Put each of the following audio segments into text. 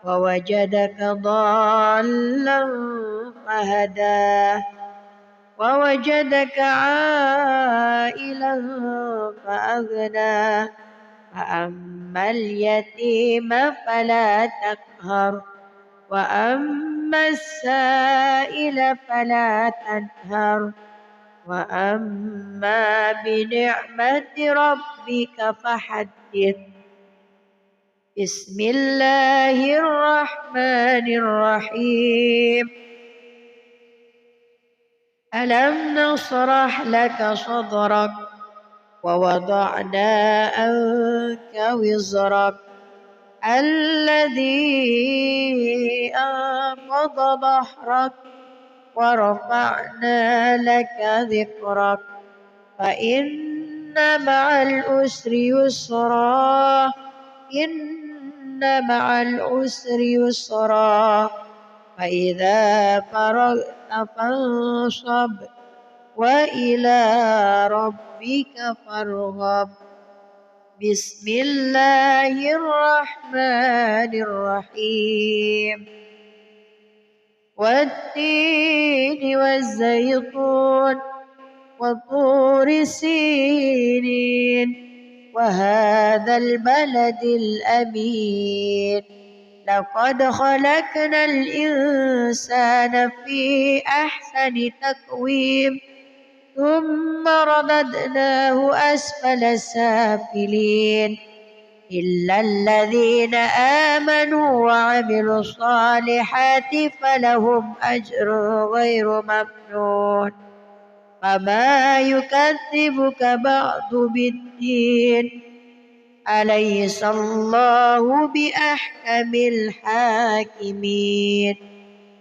ووجدك ضالا فهدى ووجدك عائلا فأغنى فأما اليتيم فلا تقهر وأما السائل فلا تنهر وأما بنعمة ربك فحدث. بسم الله الرحمن الرحيم. ألم نشرح لك صدرك ووضعنا عنك وزرك الذي أنقض ظهرك ورفعنا لك ذكرك فإن مع العسر يسرا إن مع العسر يسرا فإذا فرغت فانصب وإلى ربك فارغب. بسم الله الرحمن الرحيم. والتين والزيتون وطور سينين وهذا البلد الأمين لقد خلقنا الإنسان في أحسن تقويم ثم رددناه أسفل سافلين إلا الذين آمنوا وعملوا الصالحات فلهم أجر غير ممنون فما يكذبك بعد بالدين أليس الله بأحكم الحاكمين.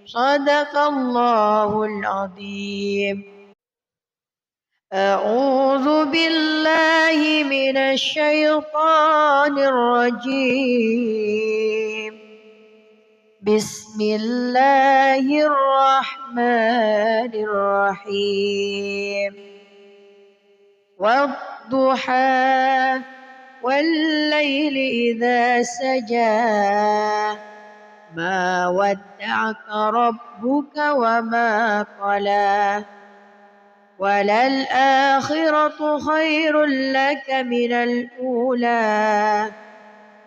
صدق الله العظيم. أعوذ بالله من الشيطان الرجيم. بسم الله الرحمن الرحيم. والضحى والليل إذا سجى ما ودعك ربك وما قلى وللآخرة خير لك من الأولى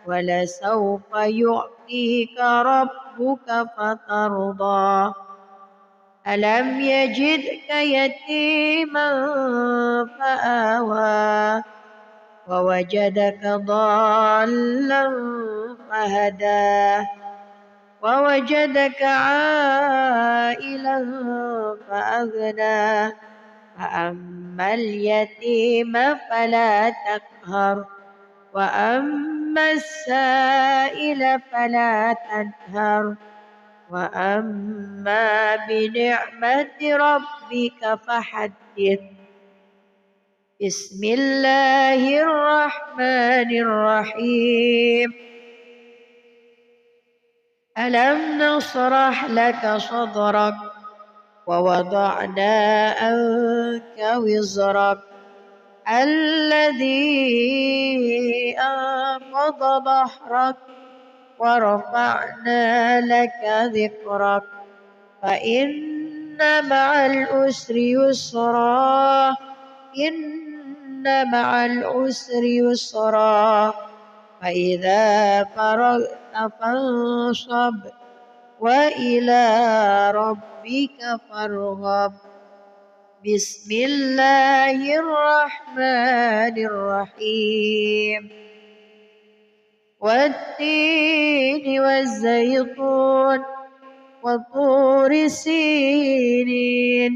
ولسوف يعطيك ربك فترضى ألم يجدك يتيما فآوى ووجدك ضالا فهدى ووجدك عائلا فأغنى فأما اليتيم فلا تقهر وأما السائل فلا تنهر وأما بنعمة ربك فحدث. بسم الله الرحمن الرحيم. ألم نشرح لك صدرك ووضعنا عنك وزرك الذي أنقض ظهرك ورفعنا لك ذكرك فإن مع العسر يسرا إن مع العسر يسرا فإذا فرغت فانصب وإلى ربك فارغب. بسم الله الرحمن الرحيم. والتين والزيتون وطور سينين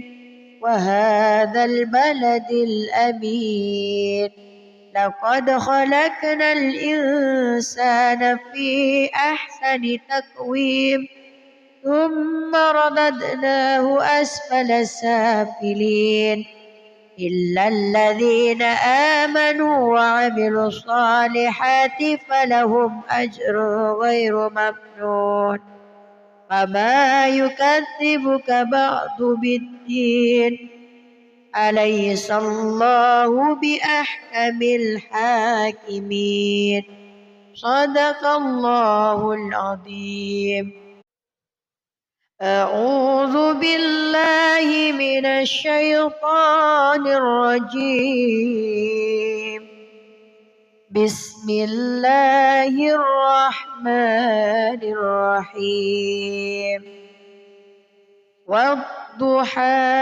وهذا البلد الأمين لقد خلقنا الإنسان في أحسن تقويم ثم رددناه أسفل سافلين إلا الذين آمنوا وعملوا الصالحات فلهم أجر غير ممنون فما يكذبك بعد بالدين أليس الله بأحكم الحاكمين. صدق الله العظيم. أعوذ بالله من الشيطان الرجيم. بسم الله الرحمن الرحيم. والضحى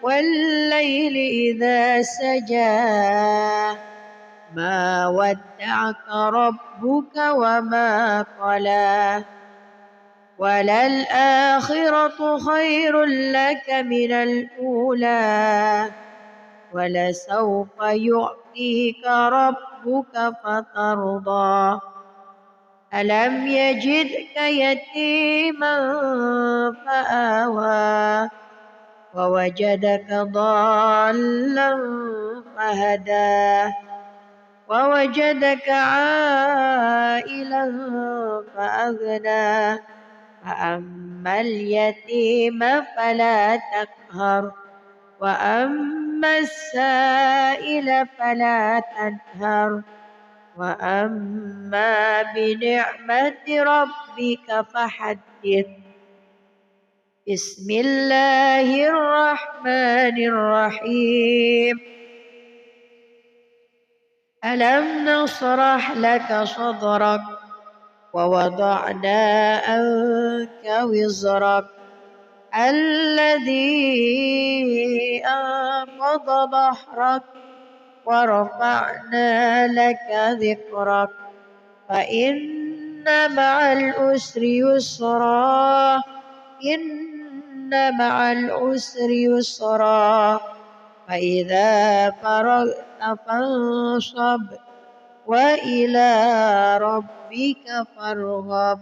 والليل إذا سجى ما ودعك ربك وما قلى وللآخرة خير لك من الأولى ولسوف يعطيك ربك فترضى ألم يجدك يتيما فآوى ووجدك ضالا فهدى ووجدك عائلا فأغنى فأما اليتيم فلا تقهر وأما السائل فلا تنهر وأما بنعمة ربك فحدث. بسم الله الرحمن الرحيم. ألم نشرح لك صدرك ووضعنا عنك وزرك الذي أنقض ظهرك ورفعنا لك ذكرك فإن مع العسر يسرا إن مع العسر يسرا فإذا فرغت فانصب وإلى ربك فارغب.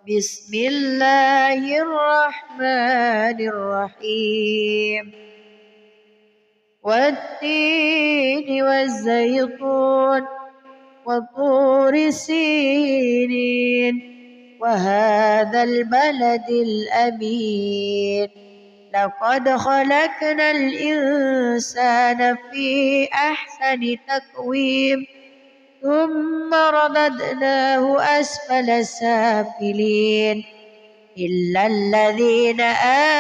بسم الله الرحمن الرحيم. والتين والزيتون وطور سينين وهذا البلد الأمين لقد خلقنا الإنسان في أحسن تقويم ثم رددناه أسفل سافلين إلا الذين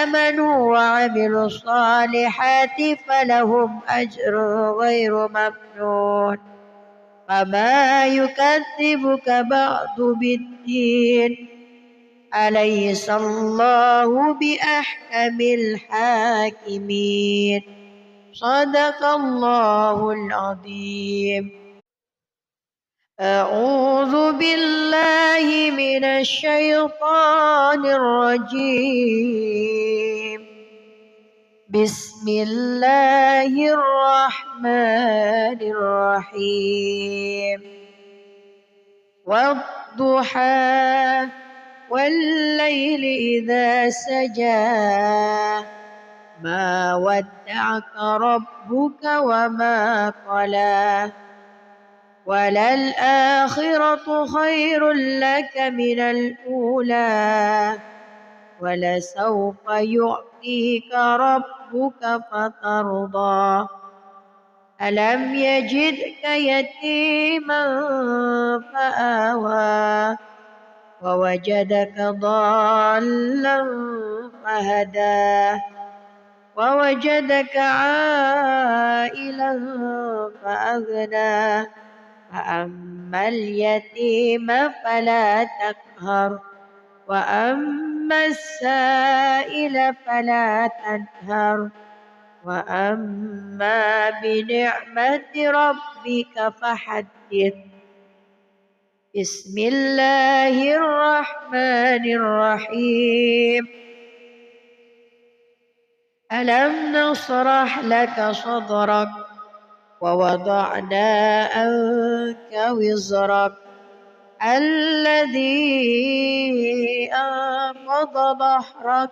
آمنوا وعملوا الصالحات فلهم أجر غير ممنون فما يكذبك بعد بالدين أليس الله بأحكم الحاكمين. صدق الله العظيم. أعوذ بالله من الشيطان الرجيم. بسم الله الرحمن الرحيم. والضحى والليل إذا سجى ما ودعك ربك وما قلى وللآخرة خير لك من الأولى ولسوف يعطيك ربك فترضى ألم يجدك يتيما فآوى ووجدك ضالا فهدى ووجدك عائلا فأغنى فأما اليتيم فلا تقهر وأما السائل فلا تنهر وأما بنعمة ربك فحدث. بسم الله الرحمن الرحيم. ألم نشرح لك صدرك ووضعنا عنك وزرك الذي أنقض ظهرك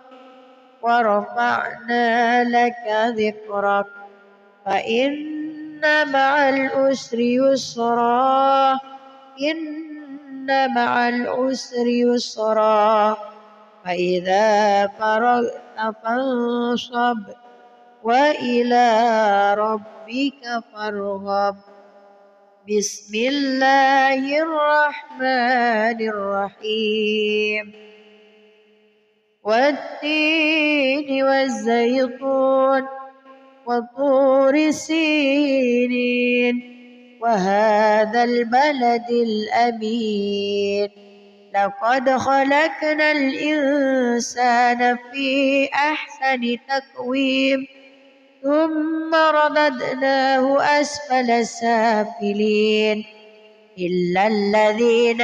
ورفعنا لك ذكرك فإن مع العسر يسرا إن مع العسر يسرا فإذا فرغت فانصب وإلى ربك فارغب. بسم الله الرحمن الرحيم والتين والزيتون وطور سينين وهذا البلد الأمين لقد خلقنا الإنسان في أحسن تقويم ثم رددناه أسفل سافلين إلا الذين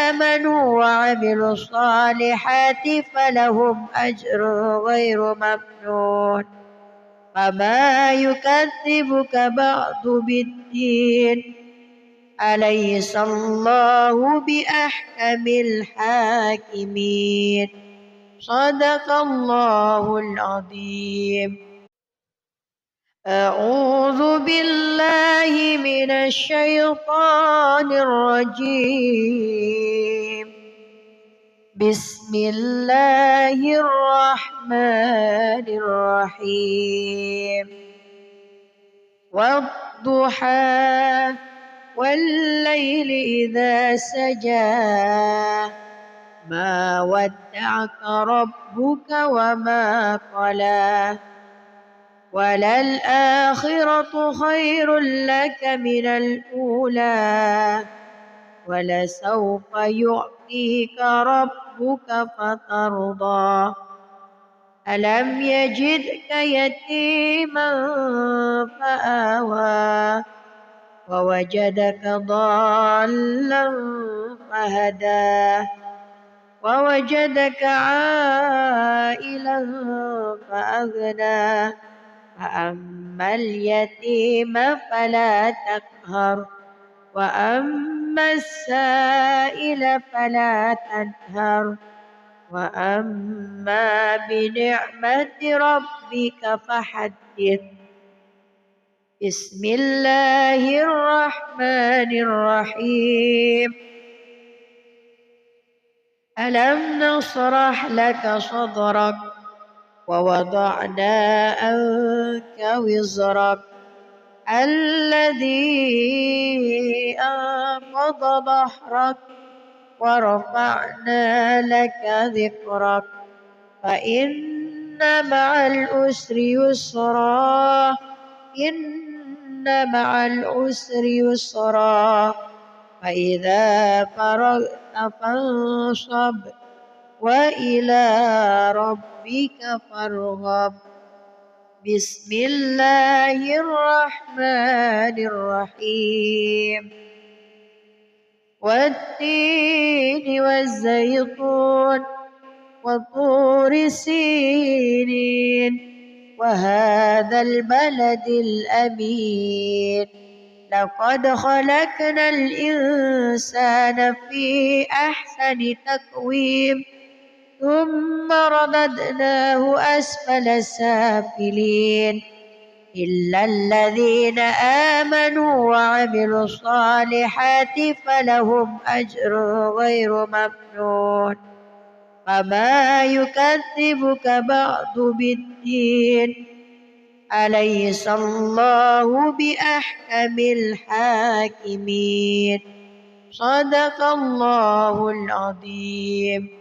آمنوا وعملوا الصالحات فلهم أجر غير ممنون فما يكذبك بعد بالدين أليس الله بأحكم الحاكمين صدق الله العظيم. أعوذ بالله من الشيطان الرجيم بسم الله الرحمن الرحيم والضحى والليل إذا سجى ما ودعك ربك وما قلى وللآخرة خير لك من الأولى ولسوف يعطيك ربك فترضى ألم يجدك يتيما فآوى ووجدك ضالا فهدى ووجدك عائلا فأغنى فأما اليتيم فلا تقهر وأما السائل فلا تنهر وأما بنعمة ربك فحدث. بسم الله الرحمن الرحيم ألم نشرح لك صدرك ووضعنا عنك وزرك الذي أنقض ظهرك ورفعنا لك ذكرك فإن مع العسر يسرا إن مع العسر يسرا فإذا فرغت فانصب وإلى ربك فارغب. بسم الله الرحمن الرحيم والتين والزيتون وطور سينين وهذا البلد الأمين لقد خلقنا الإنسان في أحسن تقويم ثم رددناه أسفل سافلين إلا الذين آمنوا وعملوا الصالحات فلهم أجر غير ممنون فما يكذبك بعد بالدين أليس الله بأحكم الحاكمين صدق الله العظيم.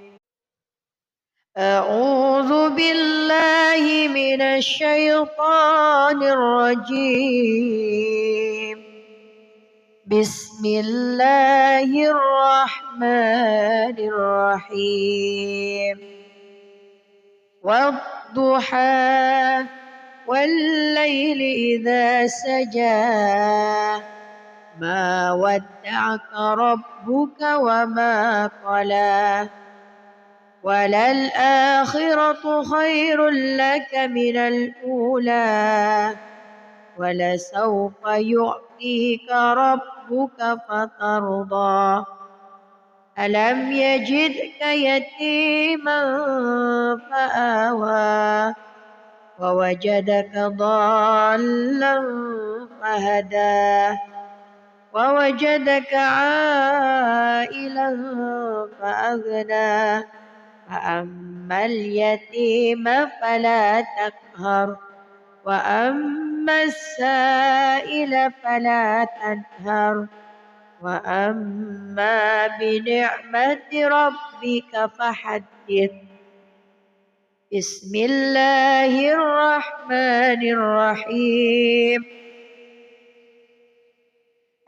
أعوذ بالله من الشيطان الرجيم بسم الله الرحمن الرحيم والضحى والليل إذا سجى ما ودعك ربك وما قلى وللآخرة خير لك من الأولى ولسوف يعطيك ربك فترضى ألم يجدك يتيما فآوى ووجدك ضالا فهدى ووجدك عائلا فأغنى فأما اليتيم فلا تقهر وأما وأما السائل فلا تنهر وأما بنعمة ربك فحدث. بسم الله الرحمن الرحيم.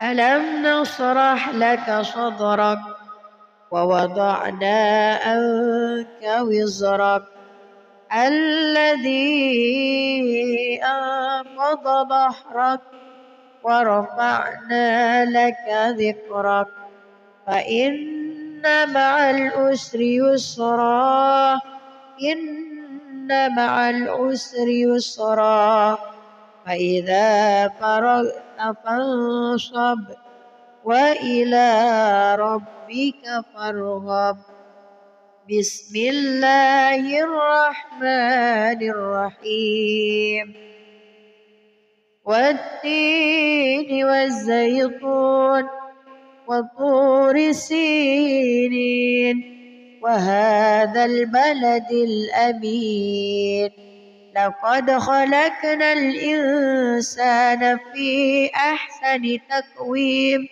ألم نشرح لك صدرك ووضعنا عنك وزرك الذي أنقض ظهرك ورفعنا لك ذكرك فإن مع العسر يسرا إن مع العسر يسرا فإذا فرغت فانصب وإلى ربك فارغب. بسم الله الرحمن الرحيم. والتين والزيتون وطور سينين وهذا البلد الأمين لقد خلقنا الإنسان في أحسن تقويم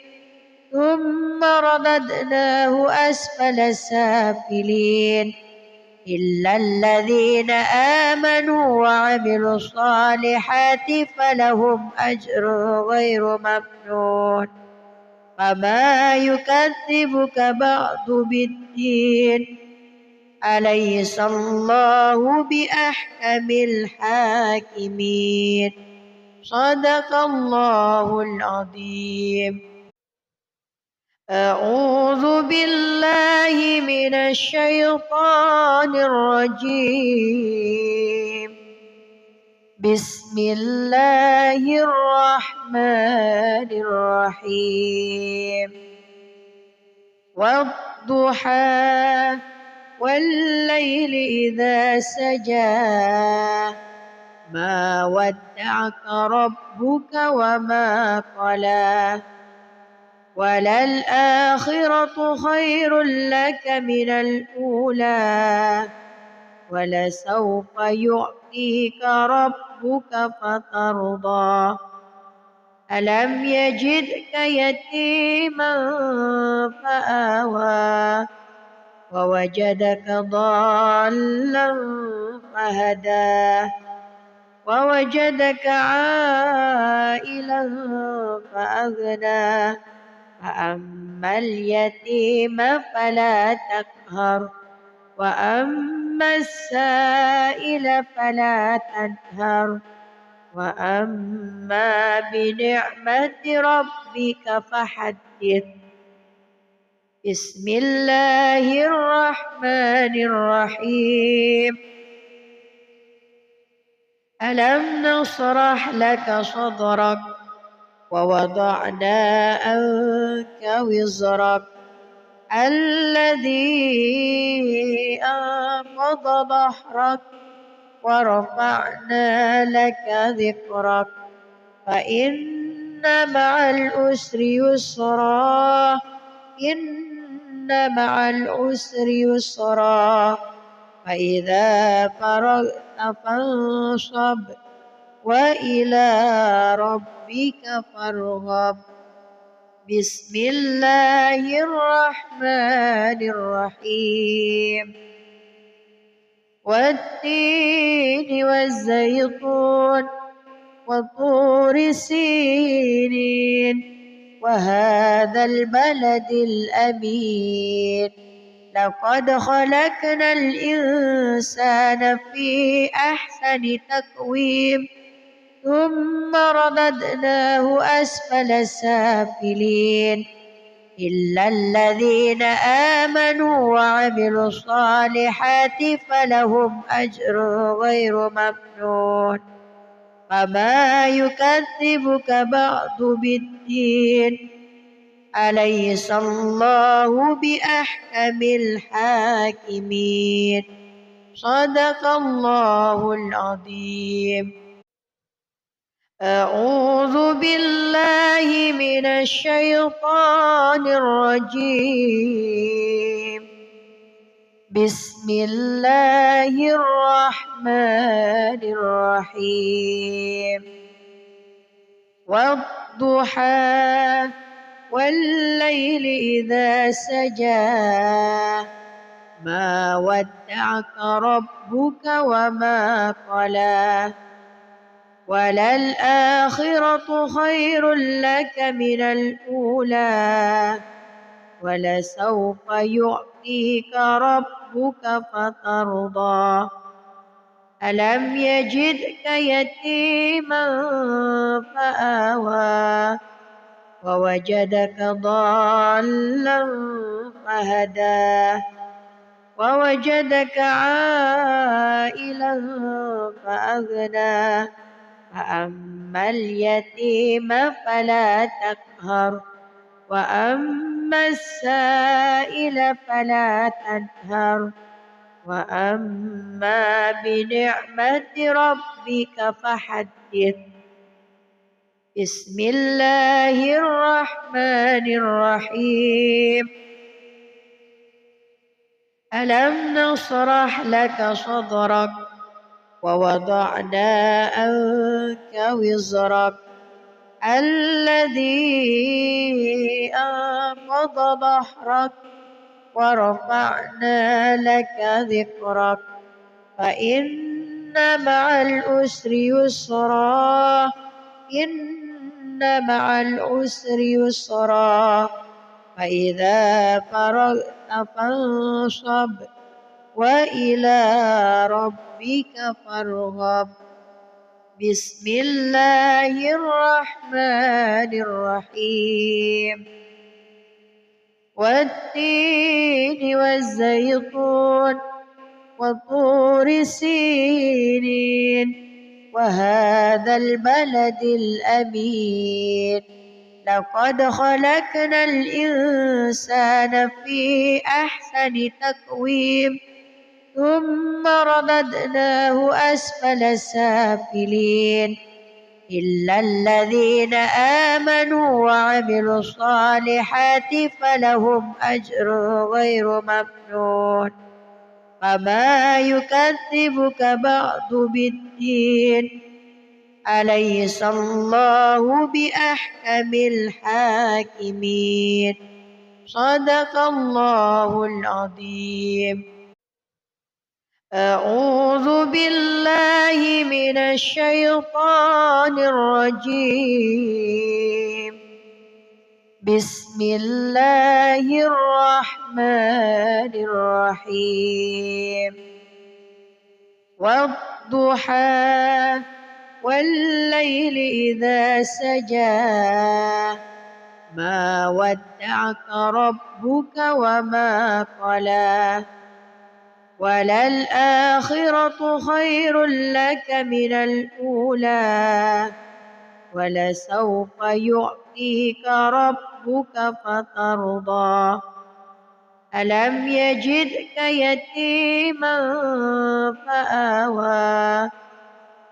ثم رددناه أسفل سافلين إلا الذين آمنوا وعملوا الصالحات فلهم أجر غير ممنون. فما يكذبك بعد بالدين أليس الله بأحكم الحاكمين. صدق الله العظيم. أعوذ بالله من الشيطان الرجيم. بسم الله الرحمن الرحيم. والضحى والليل إذا سجى ما ودعك ربك وما قلى وللآخرة خير لك من الأولى ولسوف يعطيك ربك فترضى. ألم يجدك يتيما فآوى ووجدك ضالا فهدى ووجدك عائلا فأغنى فأما اليتيم فلا تقهر وأما السائل فلا تنهر وأما بنعمة ربك فحدث. بسم الله الرحمن الرحيم. ألم نشرح لك صدرك ووضعنا عنك وزرك الذي أنقض ظهرك ورفعنا لك ذكرك فإن مع العسر يسرا إن مع العسر يسرا فإذا فرغت فانصب وإلى ربك فارغب. بسم الله الرحمن الرحيم. والتين والزيتون وطور سينين وهذا البلد الأمين لقد خلقنا الإنسان في أحسن تقويم ثم رددناه أسفل سافلين إلا الذين آمنوا وعملوا الصالحات فلهم أجر غير ممنون. فما يكذبك بعد بالدين أليس الله بأحكم الحاكمين. صدق الله العظيم. أعوذ بالله من الشيطان الرجيم. بسم الله الرحمن الرحيم. والضحى والليل إذا سجى ما ودعك ربك وما قلى وللآخرة خير لك من الأولى ولسوف يعطيك ربك فترضى ألم يجدك يتيما فآوى ووجدك ضالا فهدى ووجدك عائلا فأغنى فأما اليتيم فلا تقهر وأما السائل فلا تنهر وأما بنعمة ربك فحدث بسم الله الرحمن الرحيم ألم نشرح لك صدرك ووضعنا عنك وزرك الذي أنقض ظهرك ورفعنا لك ذكرك فإن مع العسر يسرا إن مع العسر يسرا فإذا فرغت فانصب وإلى ربك فارغب بسم الله الرحمن الرحيم والتين والزيتون وطور سينين وهذا البلد الأمين لقد خلقنا الإنسان في أحسن تقويم ثم رددناه أسفل سافلين إلا الذين آمنوا وعملوا الصالحات فلهم أجر غير ممنون فما يكذبك بعد بالدين أليس الله بأحكم الحاكمين صدق الله العظيم أعوذ بالله من الشيطان الرجيم بسم الله الرحمن الرحيم والضحى والليل إذا سجى ما ودعك ربك وما قلى وللآخرة خير لك من الأولى ولسوف يعطيك ربك فترضى ألم يجدك يتيما فآوى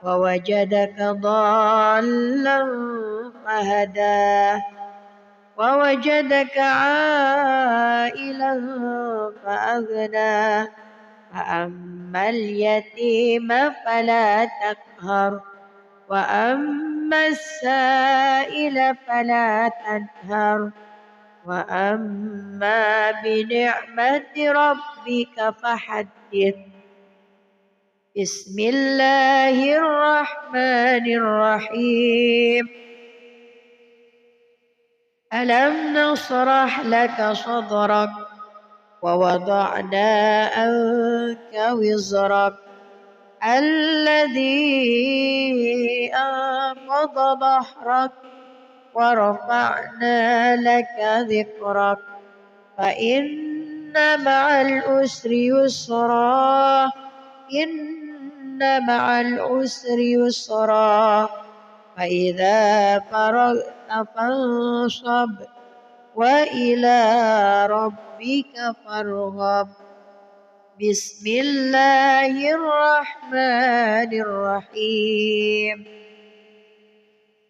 ووجدك ضالا فهدى ووجدك عائلا فأغنى فأما اليتيم فلا تقهر وأما السائل فلا تنهر وأما بنعمة ربك فحدث بسم الله الرحمن الرحيم ألم نشرح لك صدرك ووضعنا عنك وزرك الذي أنقض ظهرك ورفعنا لك ذكرك فإن مع العسر يسرا إن مع العسر يسرا فإذا فرغت فانصب وإلى ربك فارغب بسم الله الرحمن الرحيم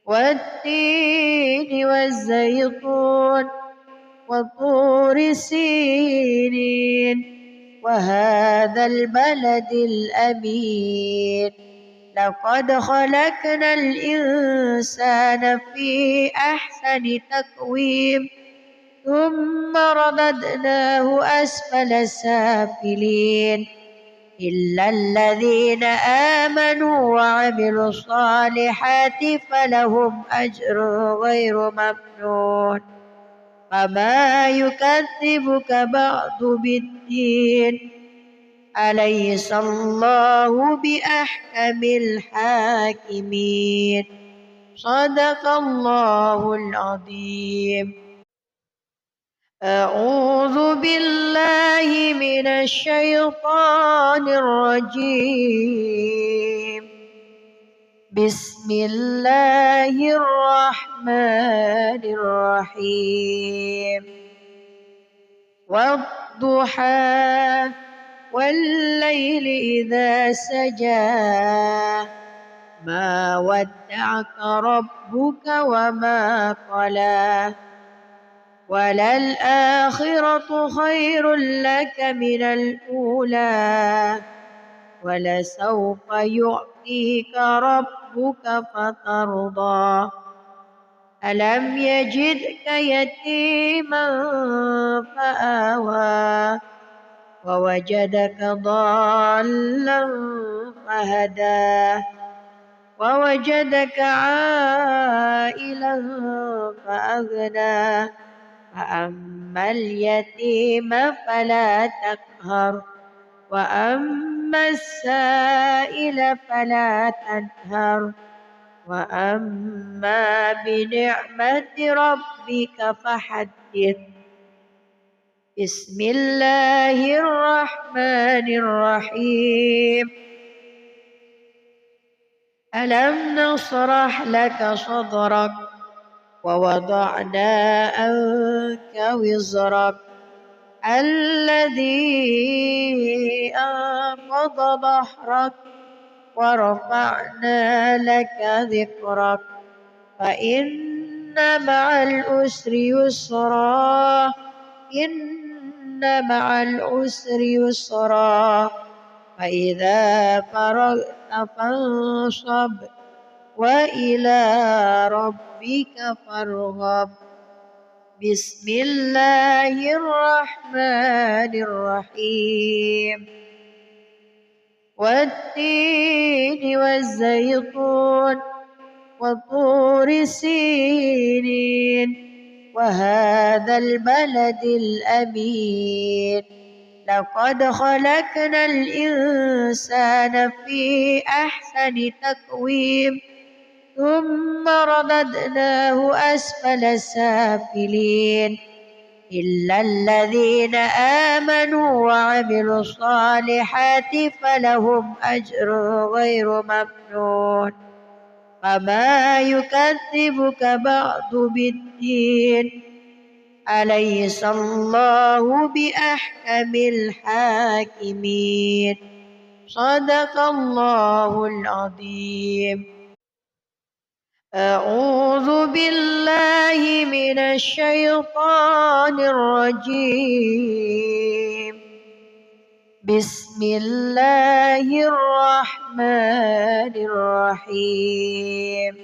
والتين والزيتون وطور سينين وهذا البلد الأمين لقد خلقنا الإنسان في أحسن تقويم ثم رددناه أسفل سافلين إلا الذين آمنوا وعملوا الصالحات فلهم أجر غير ممنون فما يكذبك بعد بالدين أليس الله بأحكم الحاكمين صدق الله العظيم. أعوذ بالله من الشيطان الرجيم. بسم الله الرحمن الرحيم. والضحى والليل إذا سجى ما ودعك ربك وما قلى وللآخرة خير لك من الأولى ولسوف يعطيك ربك فترضى ألم يجدك يتيما فآوى ووجدك ضالا فهدى ووجدك عائلا فأغنى فأما اليتيم فلا تقهر وأما السائل فلا تنهر وأما بنعمة ربك فحدث. بسم الله الرحمن الرحيم. ألم نشرح لك صدرك ووضعنا عنك وزرك الذي أنقض ظهرك ورفعنا لك ذكرك فإن مع العسر يسرا إن مع العسر يسرا فإذا فرغت فانصب وإلى ربك فارغب. بسم الله الرحمن الرحيم. والتين والزيتون وطور سينين وهذا البلد الأمين لقد خلقنا الإنسان في أحسن تقويم ثم رددناه أسفل سافلين إلا الذين آمنوا وعملوا الصالحات فلهم أجر غير ممنون فما يكذبك بعد بالدين أليس الله بأحكم الحاكمين صدق الله العظيم. أعوذ بالله من الشيطان الرجيم. بسم الله الرحمن الرحيم.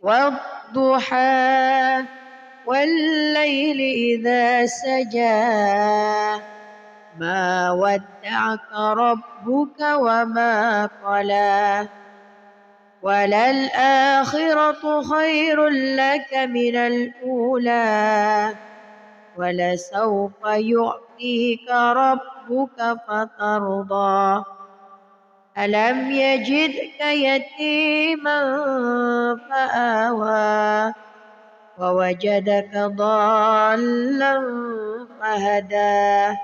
والضحى والليل إذا سجى ما ودعك ربك وما قلى وللآخرة خير لك من الأولى ولسوف يعطيك ربك فترضى ألم يجدك يتيما فآوى ووجدك ضالا فهدى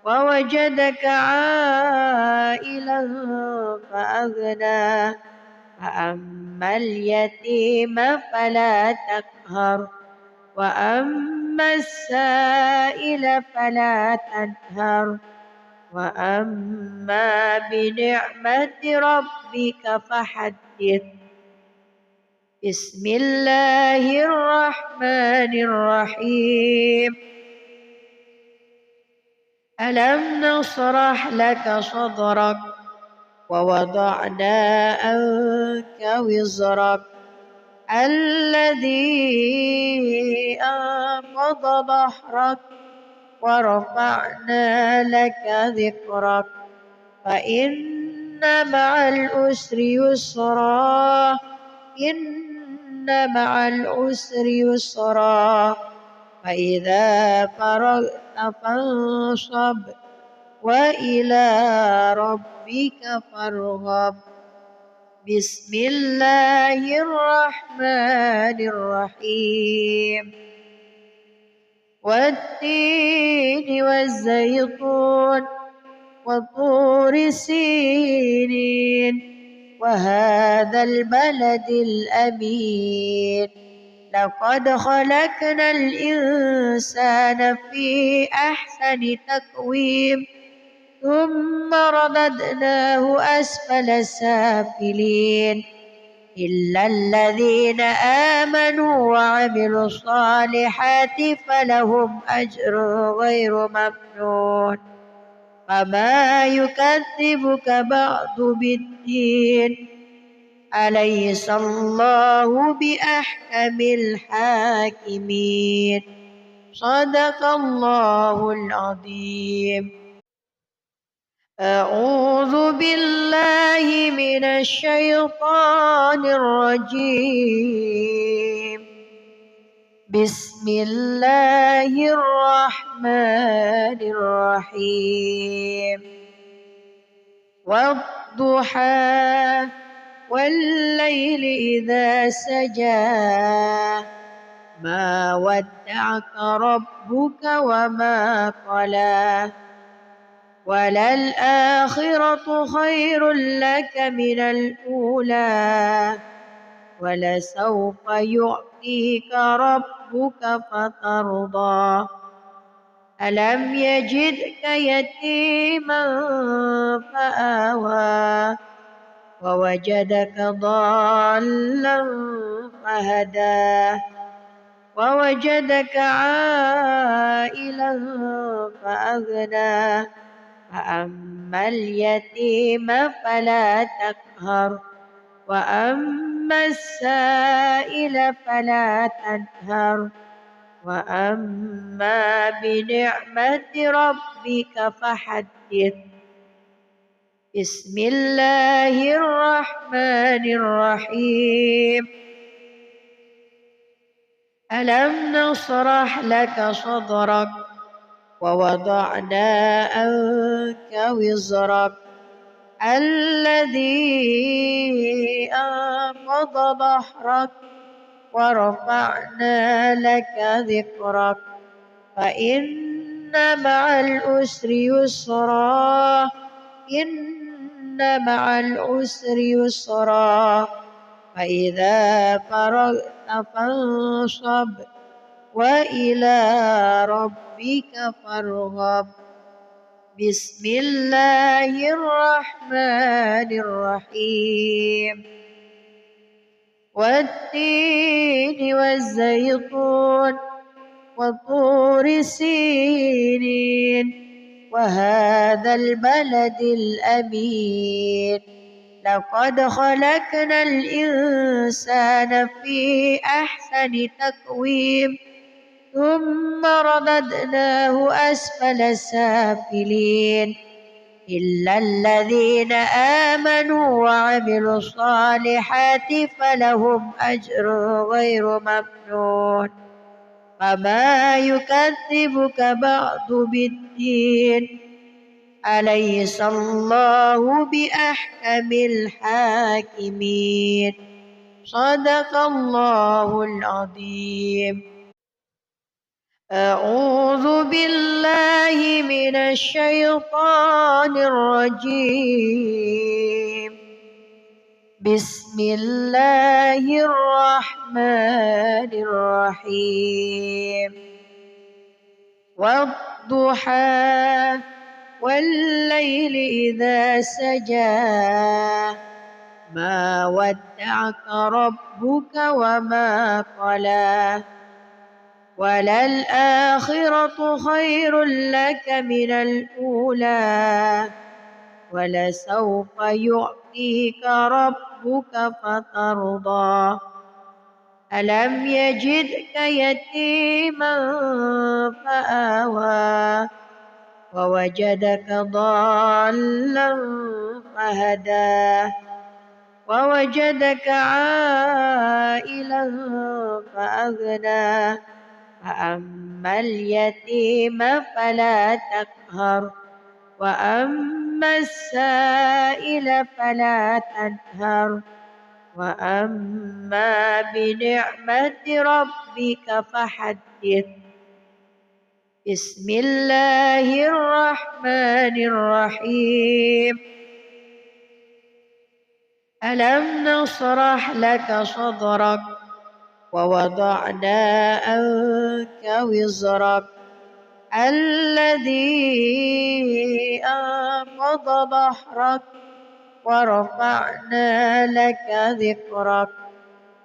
ووجدك عائلا فأغنى فأما اليتيم فلا تقهر وأما السائل فلا تنهر وأما بنعمة ربك فحدث. بسم الله الرحمن الرحيم. ألم نشرح لك صدرك ووضعنا عنك وزرك الذي أنقض ظهرك ورفعنا لك ذكرك فإن مع العسر يسرا إن مع العسر يسرا فإذا فرغت فانصب وإلى ربك فارغب بسم الله الرحمن الرحيم والتين والزيتون وطور سينين وهذا البلد الأمين لقد خلقنا الإنسان في أحسن تقويم ثم رددناه أسفل سافلين إلا الذين آمنوا وعملوا الصالحات فلهم أجر غير ممنون فما يكذبك بعد بالدين أليس الله بأحكم الحاكمين صدق الله العظيم. أعوذ بالله من الشيطان الرجيم بسم الله الرحمن الرحيم والضحى والليل إذا سجى ما ودعك ربك وما قلى وللآخرة خير لك من الأولى ولسوف يعطيك ربك فترضى ألم يجدك يتيما فآوى ووجدك ضالا فهدى ووجدك عائلا فأغنى فأما اليتيم فلا تقهر وأما السائل فلا تنهر وأما بنعمة ربك فحدث بسم الله الرحمن الرحيم ألم نشرح لك صدرك ووضعنا عنك وزرك الذي أنقض ظهرك ورفعنا لك ذكرك فإن مع العسر يسرا إن مع العسر يسرا فإذا فرغت فانصب وإلى ربك فارغب بسم الله الرحمن الرحيم والتين والزيتون وطور سينين وهذا البلد الأمين لقد خلقنا الإنسان في أحسن تقويم ثم رددناه أسفل سافلين إلا الذين آمنوا وعملوا الصالحات فلهم أجر غير ممنون فما يكذبك بعد بالدين أليس الله بأحكم الحاكمين صدق الله العظيم. أعوذ بالله من الشيطان الرجيم بسم الله الرحمن الرحيم والضحى والليل إذا سجى ما ودعك ربك وما قلى وللآخرة خير لك من الأولى ولسوف يعطيك ربك فترضى ألم يجدك يتيما فآوى ووجدك ضالا فهدى ووجدك عائلا فأغنى فأما اليتيم فلا تقهر وأما السائل فلا تنهر وأما بنعمة ربك فحدث بسم الله الرحمن الرحيم ألم نشرح لك صدرك ووضعنا عنك وزرك الذي أنقض ظهرك ورفعنا لك ذكرك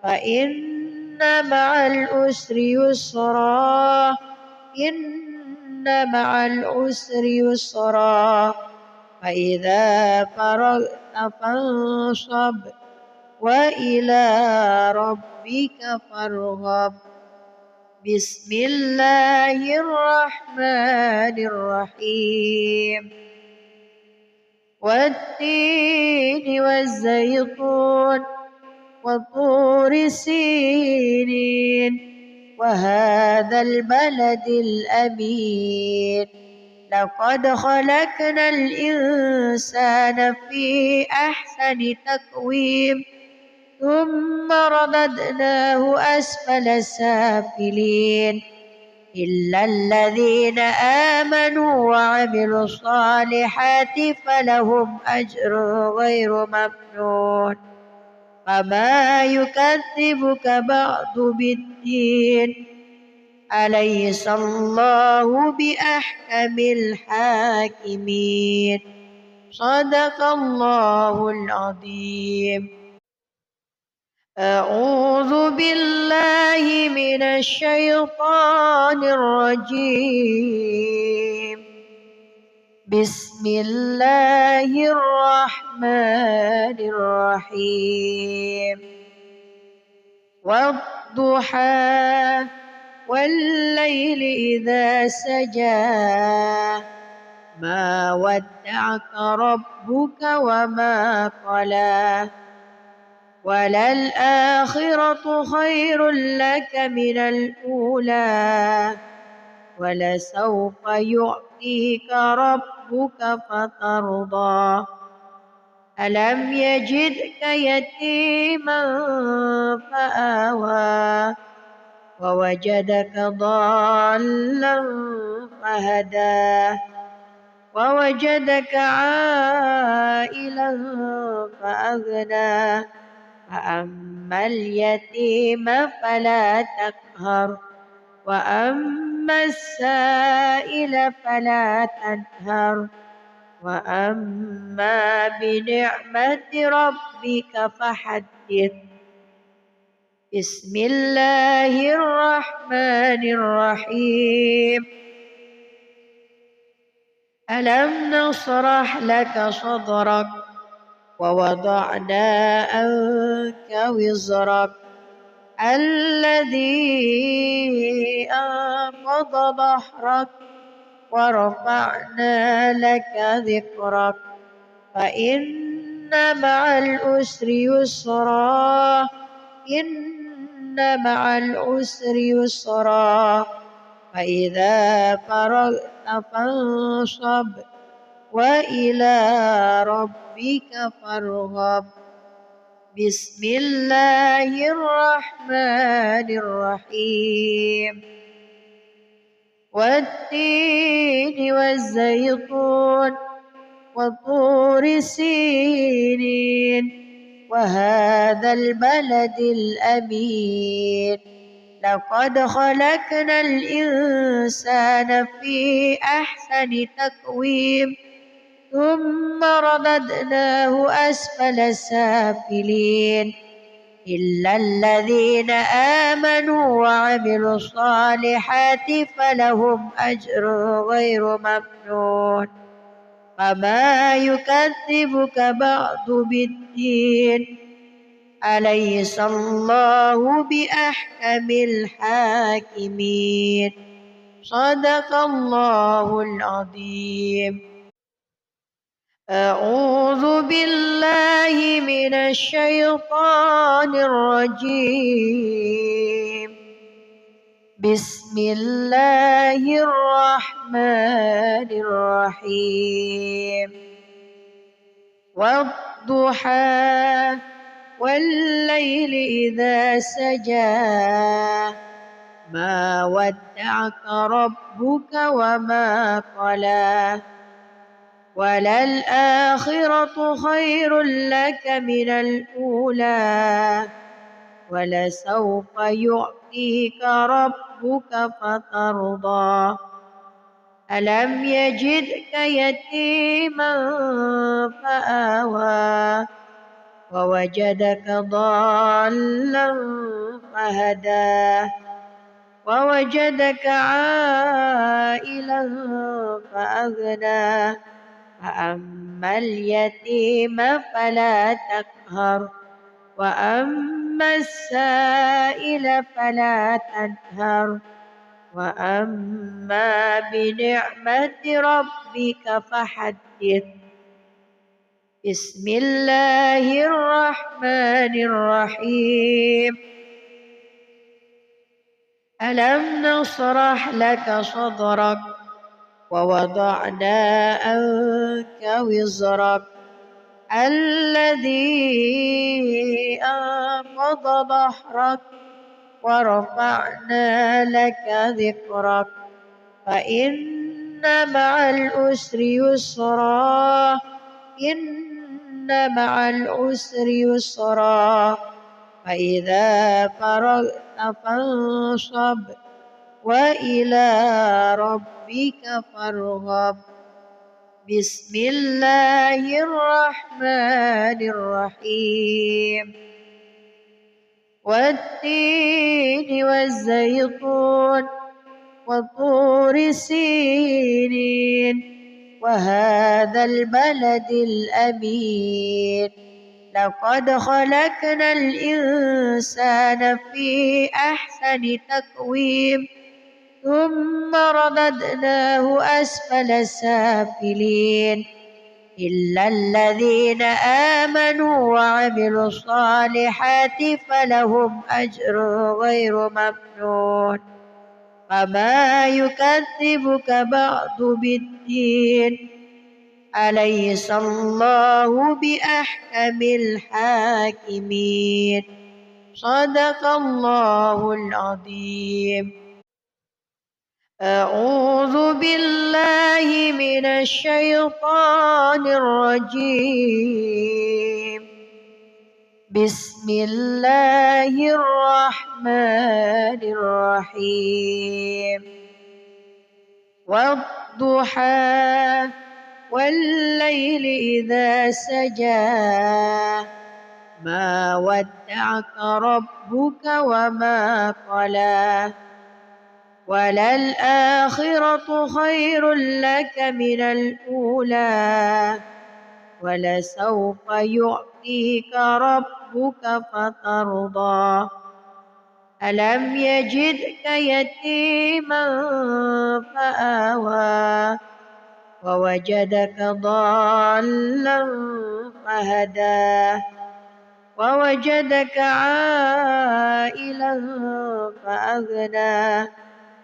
فإن مع العسر يسرا إن مع العسر يسرا فإذا فرغت فانصب وإلى ربك فارغب بسم الله الرحمن الرحيم والتين والزيتون وطور سينين وهذا البلد الأمين لقد خلقنا الإنسان في أحسن تقويم ثم رددناه أسفل سافلين إلا الذين آمنوا وعملوا الصالحات فلهم أجر غير ممنون فما يكذبك بعد بالدين أليس الله بأحكم الحاكمين صدق الله العظيم أعوذ بالله من الشيطان الرجيم بسم الله الرحمن الرحيم والضحى والليل إذا سجى ما ودعك ربك وما قلى وللآخرة خير لك من الأولى ولسوف يعطيك ربك فترضى ألم يجدك يتيما فآوى ووجدك ضالا فهدى ووجدك عائلا فأغنى فأما اليتيم فلا تقهر وأما السائل فلا تنهر وأما بنعمة ربك فحدث بسم الله الرحمن الرحيم ألم نشرح لك صدرك ووضعنا عنك وزرك الذي أنقض ظهرك ورفعنا لك ذكرك فإن مع العسر يسرا إن مع العسر يسرا فإذا فرغت فانصب وإلى ربك فارغب بسم الله الرحمن الرحيم والتين والزيتون وطور سينين وهذا البلد الأمين لقد خلقنا الإنسان في أحسن تقويم ثم رددناه أسفل سافلين إلا الذين آمنوا وعملوا الصالحات فلهم أجر غير ممنون فما يكذبك بعد بالدين أليس الله بأحكم الحاكمين صدق الله العظيم. أعوذ بالله من الشيطان الرجيم. بسم الله الرحمن الرحيم. والضحى والليل إذا سجى ما ودعك ربك وما قلى وللآخرة خير لك من الأولى ولسوف يعطيك ربك فترضى ألم يجدك يتيما فآوى ووجدك ضالا فهدى ووجدك عائلا فأغنى فأما اليتيم فلا تقهر وأما السائل فلا تنهر وأما بنعمة ربك فحدث. بسم الله الرحمن الرحيم. ألم نشرح لك صدرك ووضعنا عنك وزرك الذي أنقض ظهرك ورفعنا لك ذكرك فإن مع العسر يسرا إن مع العسر يسرا فإذا فرغت فانصب وإلى ربك فارغب. بسم الله الرحمن الرحيم. والتين والزيتون وطور سينين وهذا البلد الأمين لقد خلقنا الإنسان في أحسن تقويم ثم رددناه أسفل سافلين إلا الذين آمنوا وعملوا الصالحات فلهم أجر غير ممنون. فما يكذبك بعد بالدين أليس الله بأحكم الحاكمين صدق الله العظيم. أعوذ بالله من الشيطان الرجيم. بسم الله الرحمن الرحيم. والضحى والليل إذا سجى ما ودعك ربك وما قلى وللآخرة خير لك من الأولى ولسوف يعطيك ربك فترضى ألم يجدك يتيما فآوى ووجدك ضالا فهدى ووجدك عائلا فأغنى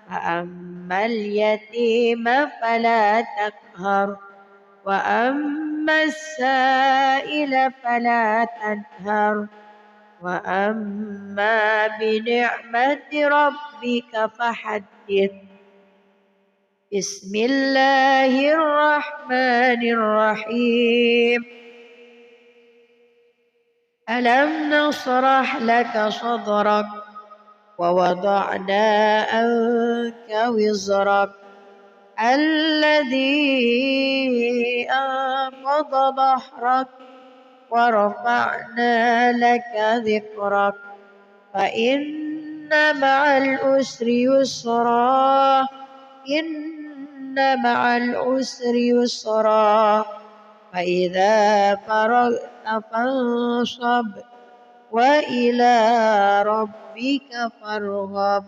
فأما اليتيم فلا تقهر وأما السائل فلا تنهر وأما بنعمة ربك فحدث. بسم الله الرحمن الرحيم. ألم نشرح لك صدرك ووضعنا عنك وزرك الذي أنقض ظهرك ورفعنا لك ذكرك فإن مع العسر يسرا إن مع العسر يسرا فإذا فرغت فانصب وإلى ربك فارغب.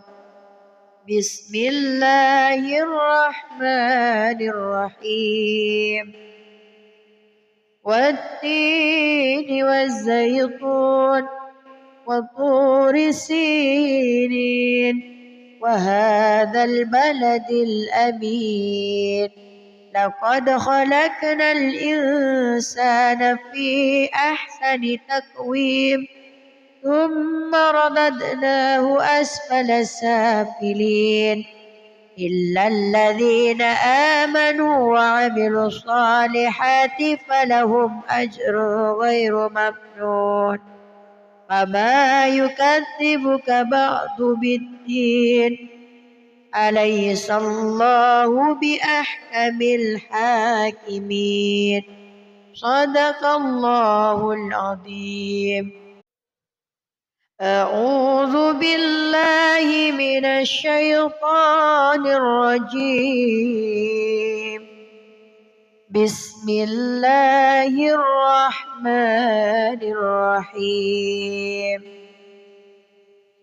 بسم الله الرحمن الرحيم. والتين والزيتون وطور سينين وهذا البلد الأمين لقد خلقنا الإنسان في أحسن تقويم ثم رددناه أسفل سافلين إلا الذين آمنوا وعملوا الصالحات فلهم أجر غير ممنون. فما يكذبك بعد بالدين أليس الله بأحكم الحاكمين. صدق الله العظيم. أعوذ بالله من الشيطان الرجيم. بسم الله الرحمن الرحيم.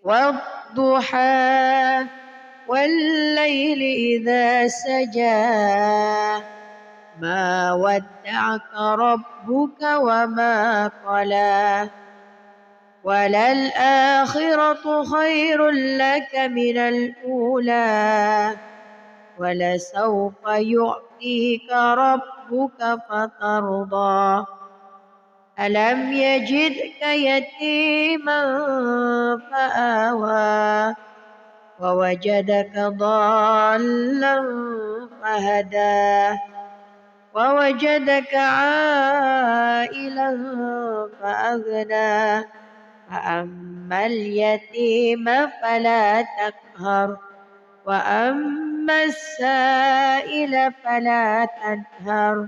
والضحى والليل إذا سجى ما ودعك ربك وما قلى وللآخرة خير لك من الأولى ولسوف يعطيك ربك فترضى. ألم يجدك يتيما فآوى ووجدك ضالا فهدى ووجدك عائلا فأغنى فأما اليتيم فلا تقهر وأما السائل فلا تنهر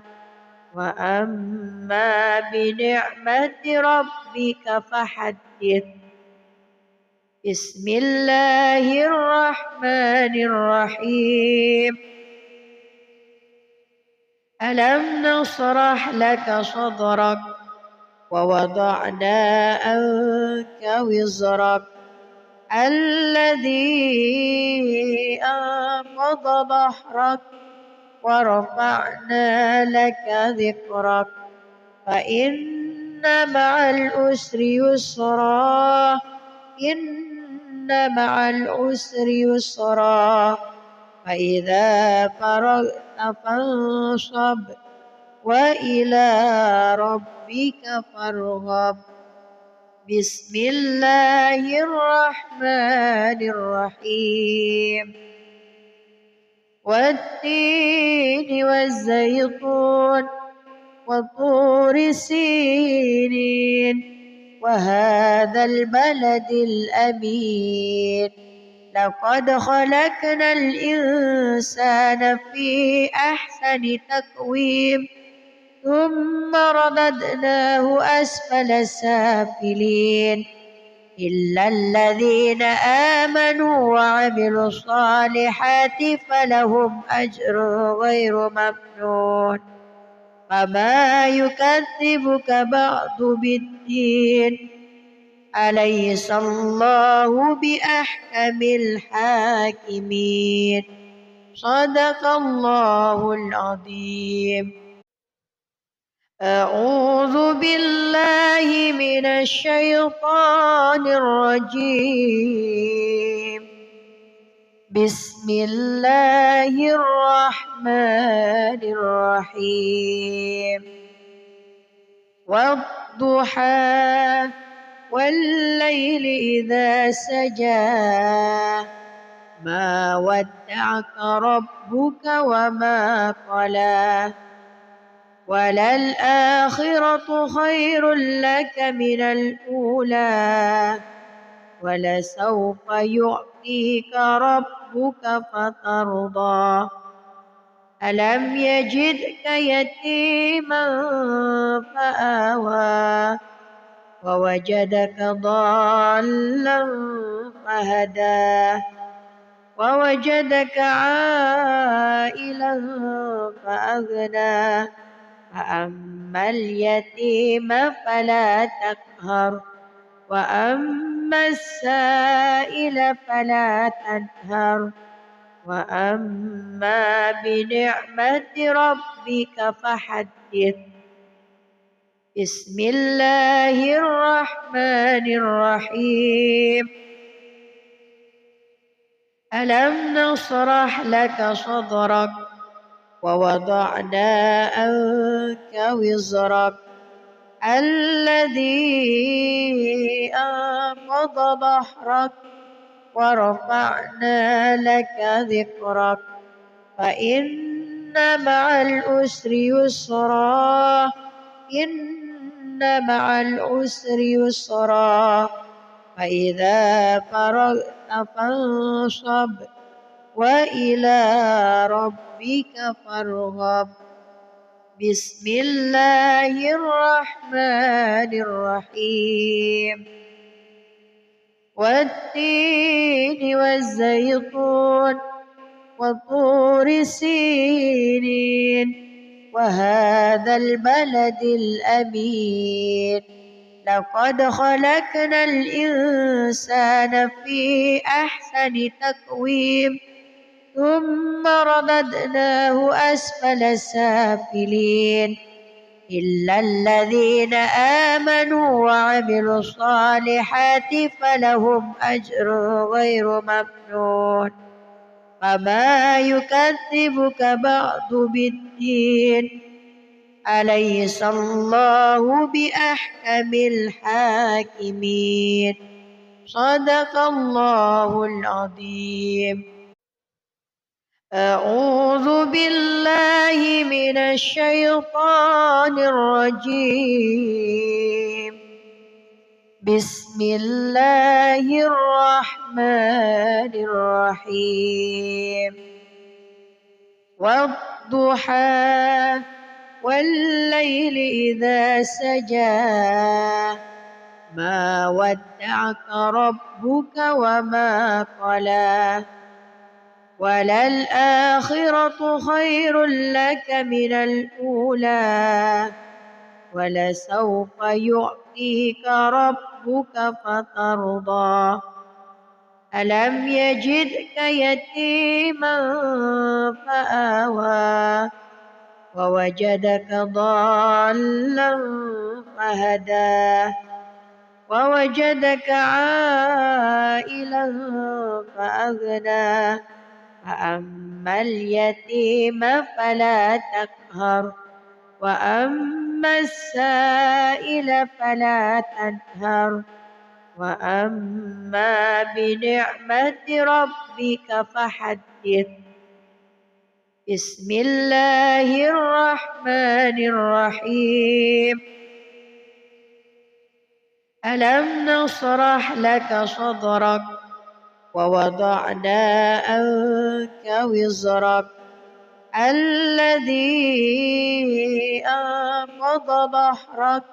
وأما بنعمة ربك فحدث. بسم الله الرحمن الرحيم. ألم نشرح لك صدرك ووضعنا عنك وزرك الذي أنقض ظهرك ورفعنا لك ذكرك فإن مع العسر يسرا إن مع العسر يسرا فإذا فرغت فانصب وإلى ربك فارغب. بسم الله الرحمن الرحيم. والتين والزيتون وطور سينين وهذا البلد الأمين لقد خلقنا الإنسان في أحسن تقويم ثم رددناه أسفل سافلين إلا الذين آمنوا وعملوا الصالحات فلهم أجر غير ممنون. فما يكذبك بعد بالدين أليس الله بأحكم الحاكمين. صدق الله العظيم. أعوذ بالله من الشيطان الرجيم. بسم الله الرحمن الرحيم. والضحى والليل إذا سجى ما ودعك ربك وما قلى وللآخرة خير لك من الأولى ولسوف يعطيك ربك فترضى. ألم يجدك يتيما فآوى ووجدك ضالا فهدى ووجدك عائلا فأغنى فأما اليتيم فلا تقهر وأما السائل فلا تنهر وأما بنعمة ربك فحدث. بسم الله الرحمن الرحيم. ألم نشرح لك صدرك ووضعنا عنك وزرك الذي أنقض ظهرك ورفعنا لك ذكرك فإن مع العسر يسرا إن مع العسر يسرا فإذا فرغت فانصب وإلى ربك فارغب. بسم الله الرحمن الرحيم. والتين والزيتون وطور سينين وهذا البلد الأمين لقد خلقنا الإنسان في أحسن تقويم ثم رددناه أسفل سافلين إلا الذين آمنوا وعملوا الصالحات فلهم أجر غير ممنون فما يكذبك بعد بالدين أليس الله بأحكم الحاكمين. صدق الله العظيم. أعوذ بالله من الشيطان الرجيم. بسم الله الرحمن الرحيم. والضحى والليل إذا سجى ما ودعك ربك وما قلى وللآخرة خير لك من الأولى ولسوف يعطيك ربك فترضى ألم يجدك يتيما فآوى ووجدك ضالا فهدى ووجدك عائلا فأغنى فأما اليتيم فلا تقهر وأما السائل فلا تنهر وأما بنعمة ربك فحدث. بسم الله الرحمن الرحيم. ألم نشرح لك صدرك ووضعنا عنك وزرك الذي أنقض ظهرك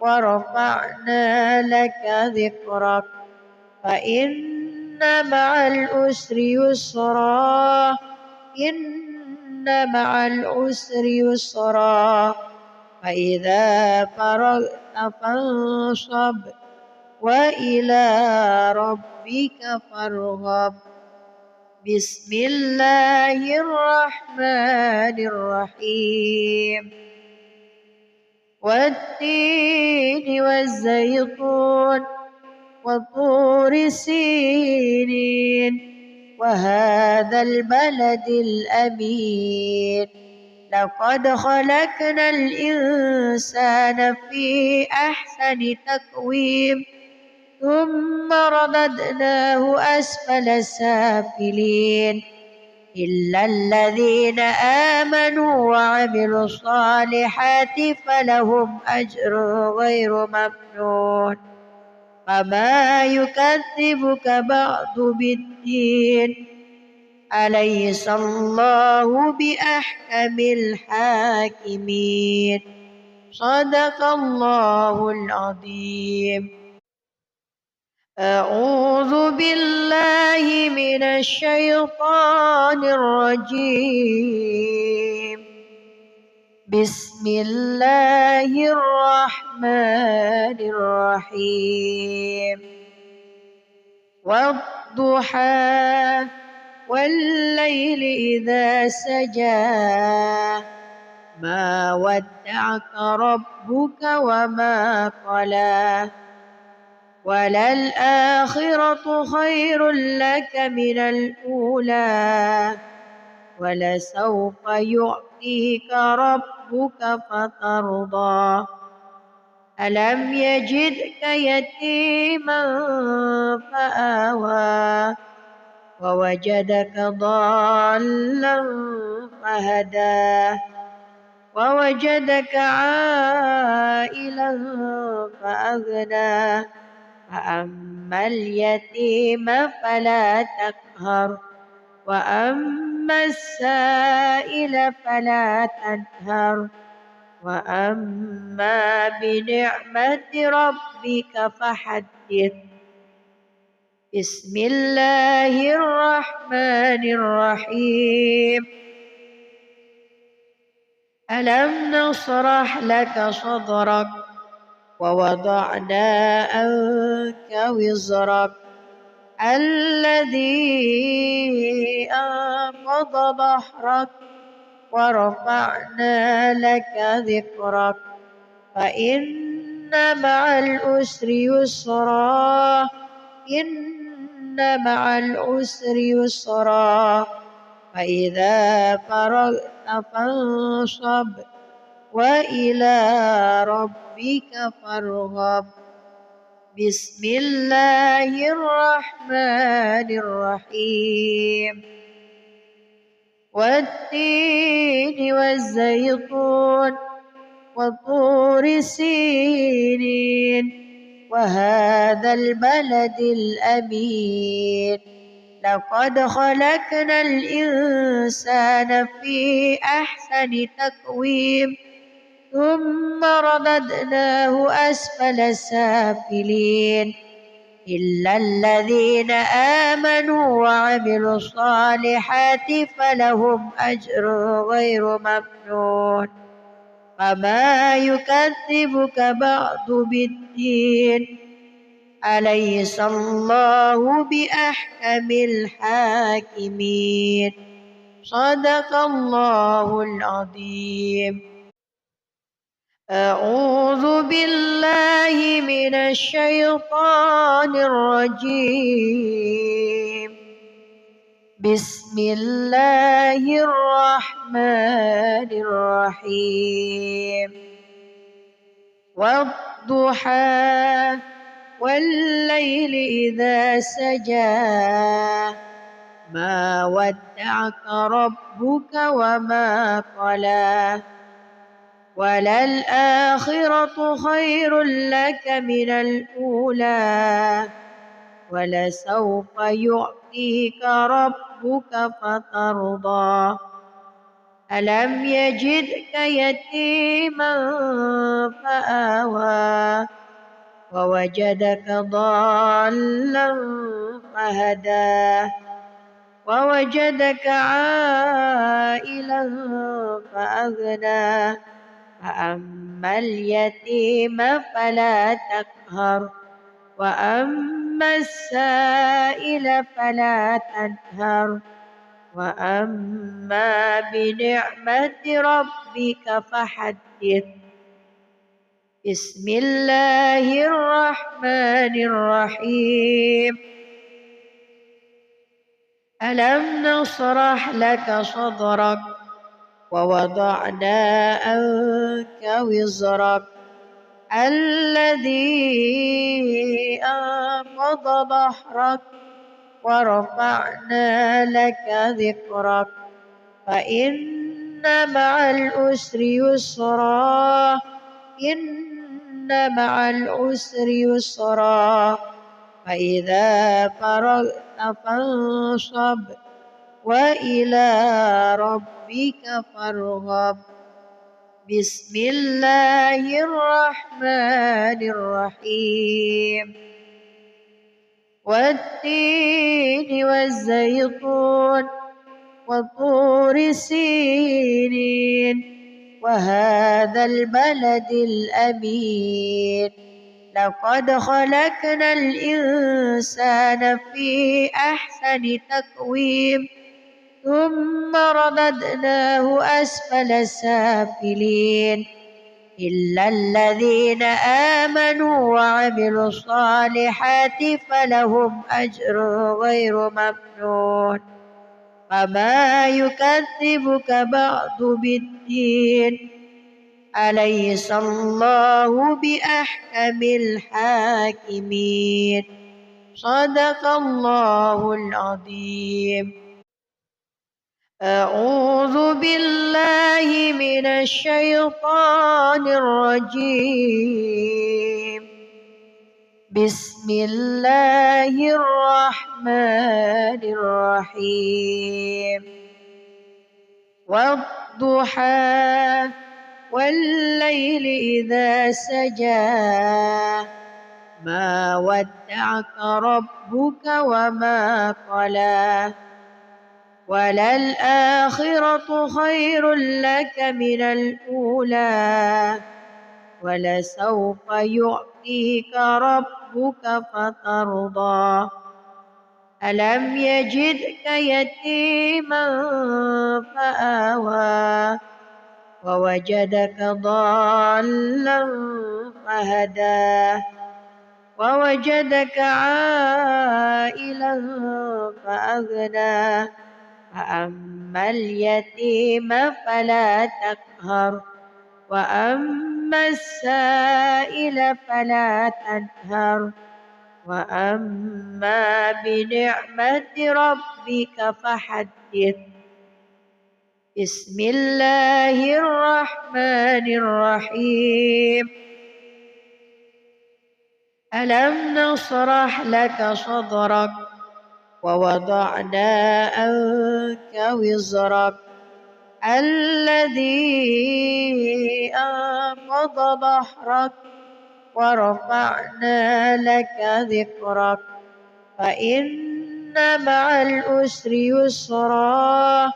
ورفعنا لك ذكرك فإن مع العسر يسرا إن مع العسر يسرا فإذا فرغت فانصب وإلى ربك فارغب. بسم الله الرحمن الرحيم. والتين والزيتون وطور سينين وهذا البلد الأمين لقد خلقنا الإنسان في أحسن تقويم ثم رددناه أسفل سافلين إلا الذين آمنوا وعملوا الصالحات فلهم أجر غير ممنون فما يكذبك بعد بالدين أليس الله بأحكم الحاكمين. صدق الله العظيم. أعوذ بالله من الشيطان الرجيم. بسم الله الرحمن الرحيم. والضحى والليل إذا سجى ما ودعك ربك وما قلى وللآخرة خير لك من الأولى ولسوف يعطيك ربك فترضى ألم يجدك يتيما فآوى ووجدك ضالا فهدى ووجدك عائلا فأغنى فأما اليتيم فلا تقهر وأما السائل فلا تنهر وأما بنعمة ربك فحدث. بسم الله الرحمن الرحيم. ألم نشرح لك صدرك ووضعنا عنك وزرك الذي أنقض ظهرك ورفعنا لك ذكرك فإن مع العسر يسرا إن مع العسر يسرا فإذا فرغت فانصب وإلى ربك فارغب. بسم الله الرحمن الرحيم. والتين والزيتون وطور سينين وهذا البلد الأمين لقد خلقنا الإنسان في أحسن تقويم ثم رددناه أسفل سافلين إلا الذين آمنوا وعملوا الصالحات فلهم أجر غير ممنون فما يكذبك بعد بالدين أليس الله بأحكم الحاكمين صدق الله العظيم. أعوذ بالله من الشيطان الرجيم. بسم الله الرحمن الرحيم. والضحى والليل إذا سجى ما ودعك ربك وما قلى وللآخرة خير لك من الأولى ولسوف يعطيك ربك فترضى ألم يجدك يتيما فآوى ووجدك ضالا فهدى ووجدك عائلا فأغنى فأما اليتيم فلا تقهر وأما السائل فلا تنهر وأما بنعمة ربك فحدث. بسم الله الرحمن الرحيم. ألم نشرح لك صدرك ووضعنا عنك وزرك الذي أنقض ظهرك ورفعنا لك ذكرك فإن مع العسر يسرا إن مع العسر يسرا فإذا فرغت فانصب وإلى ربك فارغب. بسم الله الرحمن الرحيم. والتين والزيتون وطور سينين وهذا البلد الأمين لقد خلقنا الإنسان في أحسن تقويم ثم رددناه أسفل سافلين إلا الذين آمنوا وعملوا الصالحات فلهم أجر غير ممنون فما يكذبك بعد بالدين أليس الله بأحكم الحاكمين صدق الله العظيم. أعوذ بالله من الشيطان الرجيم. بسم الله الرحمن الرحيم. والضحى والليل إذا سجى ما ودعك ربك وما قلى وللآخرة خير لك من الأولى ولسوف يعطيك ربك فترضى ألم يجدك يتيما فآوى ووجدك ضالا فهدى ووجدك عائلا فأغنى فأما اليتيم فلا تقهر وأما السائل فلا تنهر وأما بنعمة ربك فحدث. بسم الله الرحمن الرحيم. ألم نشرح لك صدرك ووضعنا عنك وزرك الذي أنقض ظهرك ورفعنا لك ذكرك فإن مع العسر يسرا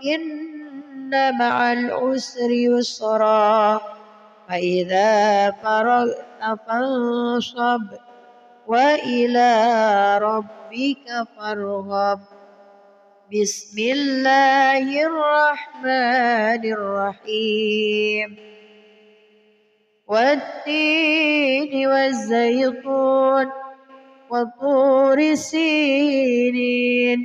إن مع العسر يسرا فإذا فرغت فانصب وإلى ربك فارغب. بسم الله الرحمن الرحيم. والتين والزيتون وطور سينين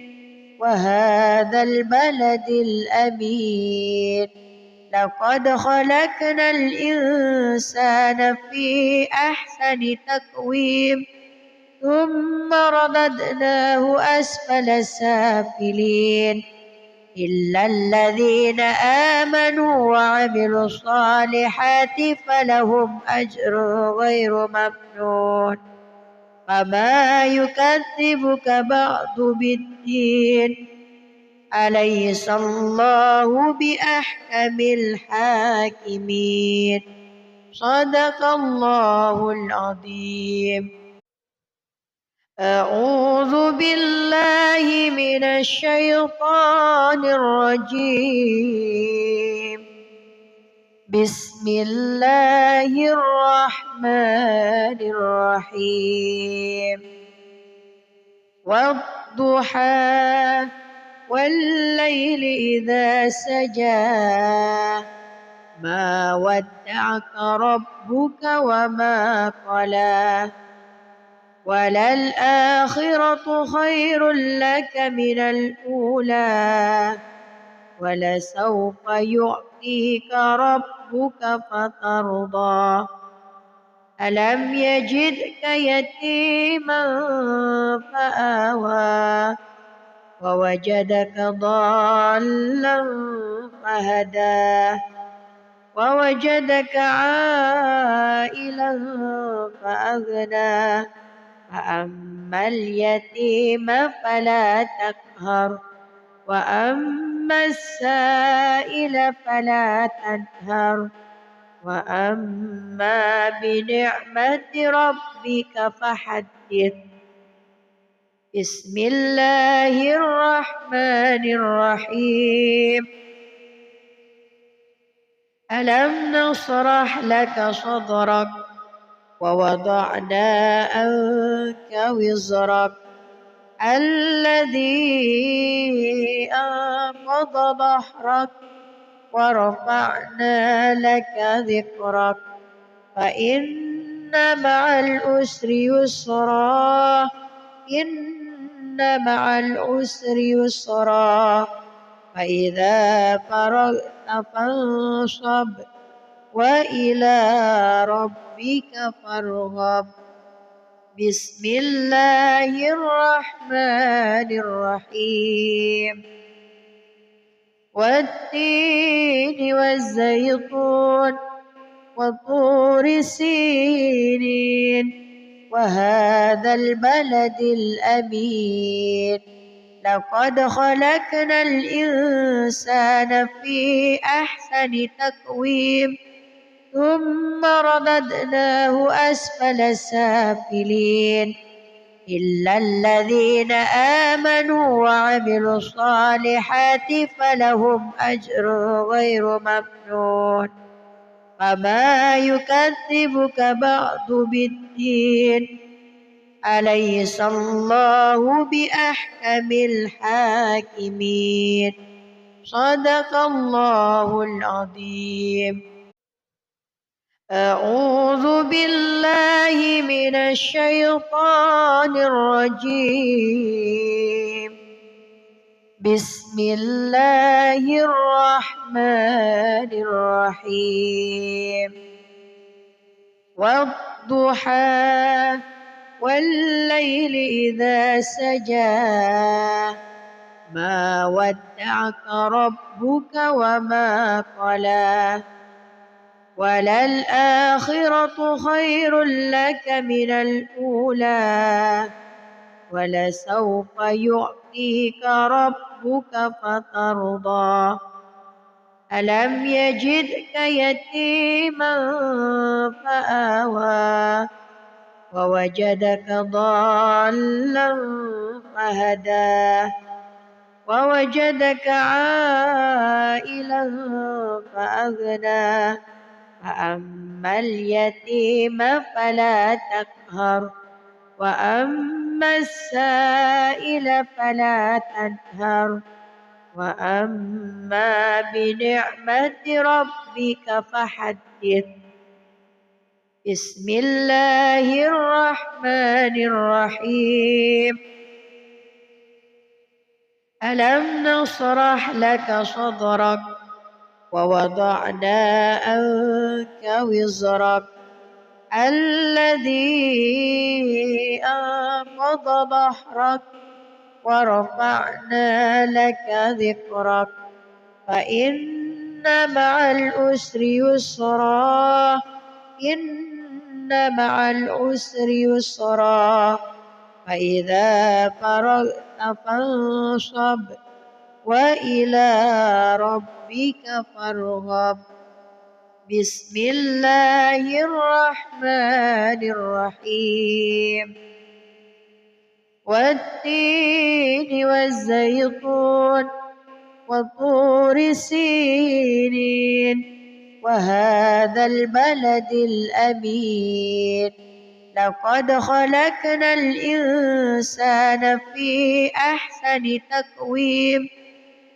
وهذا البلد الأمين لقد خلقنا الإنسان في أحسن تقويم ثم رددناه أسفل سافلين إلا الذين آمنوا وعملوا الصالحات فلهم أجر غير ممنون فما يكذبك بعد بالدين أليس الله بأحكم الحاكمين صدق الله العظيم. أعوذ بالله من الشيطان الرجيم. بسم الله الرحمن الرحيم. والضحى والليل إذا سجى ما ودعك ربك وما قلى وللآخرة خير لك من الأولى ولسوف يعطيك ربك فترضى ألم يجدك يتيما فآوى ووجدك ضالا فهدى ووجدك عائلا فأغنى فأما اليتيم فلا تقهر وأما السائل فلا تنهر وأما بنعمة ربك فحدث. بسم الله الرحمن الرحيم ألم نشرح لك صدرك ووضعنا عنك وزرك الذي أنقض ظهرك ورفعنا لك ذكرك فإن مع العسر يسرا إن مع العسر يسرا فإذا فرغت فانصب وإلى ربك فارغب بسم الله الرحمن الرحيم والتين والزيتون وطور سينين وهذا البلد الأمين لقد خلقنا الإنسان في أحسن تقويم ثم رددناه أسفل سافلين إلا الذين آمنوا وعملوا الصالحات فلهم أجر غير ممنون فما يكذبك بعد بالدين أليس الله بأحكم الحاكمين صدق الله العظيم. أعوذ بالله من الشيطان الرجيم بسم الله الرحمن الرحيم والضحى والليل إذا سجى ما ودعك ربك وما قلى وللآخرة خير لك من الأولى ولسوف يعطيك ربك فترضى ألم يجدك يتيما فآوى ووجدك ضالا فهدى ووجدك عائلا فأغنى فأما اليتيم فلا تقهر وأما السائل فلا تنهر وأما بنعمة ربك فحدث بسم الله الرحمن الرحيم ألم نشرح لك صدرك ووضعنا عنك وزرك الذي أنقض ظهرك ورفعنا لك ذكرك فإن مع العسر يسرا إن مع العسر يسرا فإذا فرغت فانصب وإلى ربك فارغب بسم الله الرحمن الرحيم والتين والزيتون وطور سينين وهذا البلد الأمين لقد خلقنا الإنسان في أحسن تقويم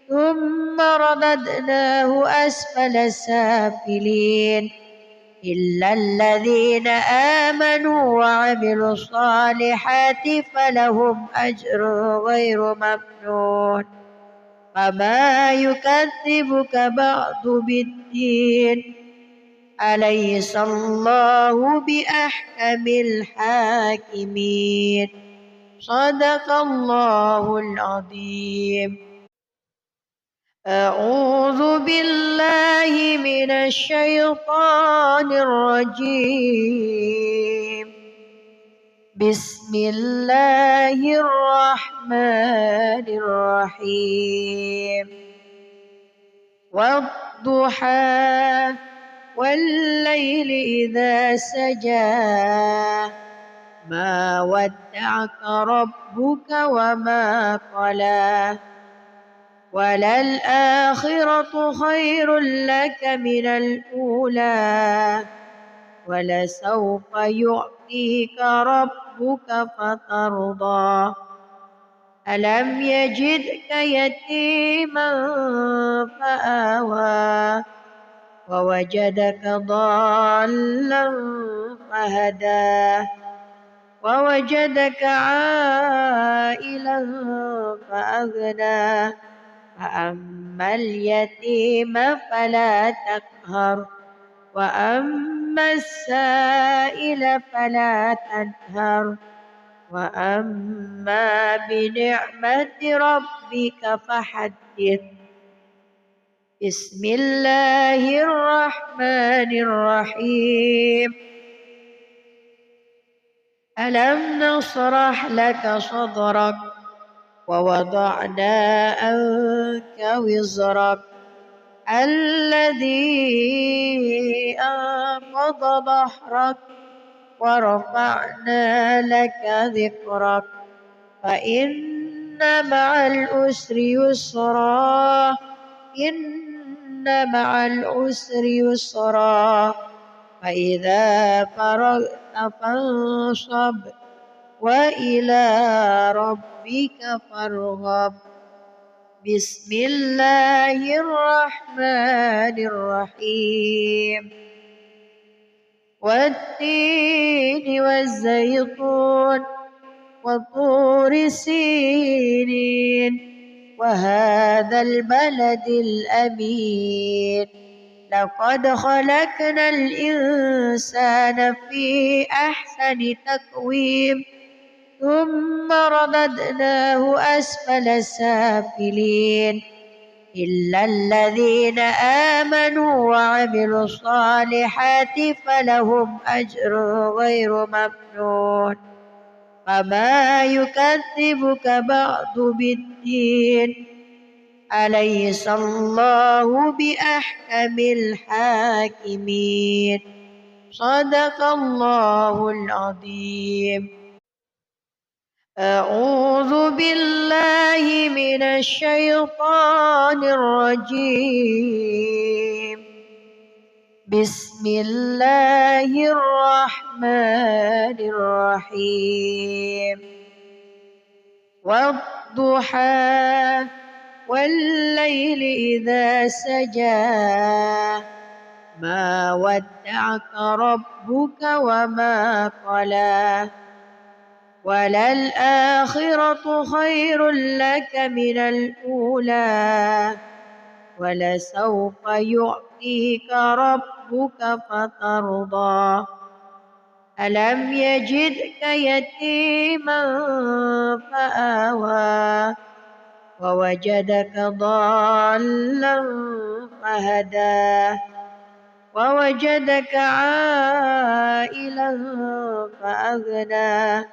ثم رددناه أسفل سافلين إلا الذين آمنوا وعملوا الصالحات فلهم أجر غير ممنون فما يكذبك بعد بالدين أليس الله بأحكم الحاكمين صدق الله العظيم. أعوذ بالله من الشيطان الرجيم بسم الله الرحمن الرحيم والضحى والليل إذا سجى ما ودعك ربك وما قلى وللآخرة خير لك من الأولى ولسوف يعطيك ربك فترضى ألم يجدك يتيما فآوى ووجدك ضالا فهدى ووجدك عائلا فأغنى فأما اليتيم فلا تقهر وأما السائل فلا تنهر وأما بنعمة ربك فحدث بسم الله الرحمن الرحيم ألم نشرح لك صدرك ووضعنا عنك وزرك الذي أنقض ظهرك ورفعنا لك ذكرك فإن مع العسر يسرا إن مع العسر يسرا فإذا فرغت فانصب وإلى ربك فارغب بسم الله الرحمن الرحيم والتين والزيتون وطور سينين وهذا البلد الأمين لقد خلقنا الإنسان في أحسن تقويم ثم رددناه أسفل سافلين إلا الذين آمنوا وعملوا الصالحات فلهم أجر غير ممنون فما يكذبك بعد بالدين أليس الله بأحكم الحاكمين صدق الله العظيم أعوذ بالله من الشيطان الرجيم بسم الله الرحمن الرحيم والضحى والليل إذا سجى ما ودعك ربك وما قلى وللآخرة خير لك من الأولى ولسوف يعطيك ربك فترضى ألم يجدك يتيما فآوى ووجدك ضالا فهدى ووجدك عائلا فأغنى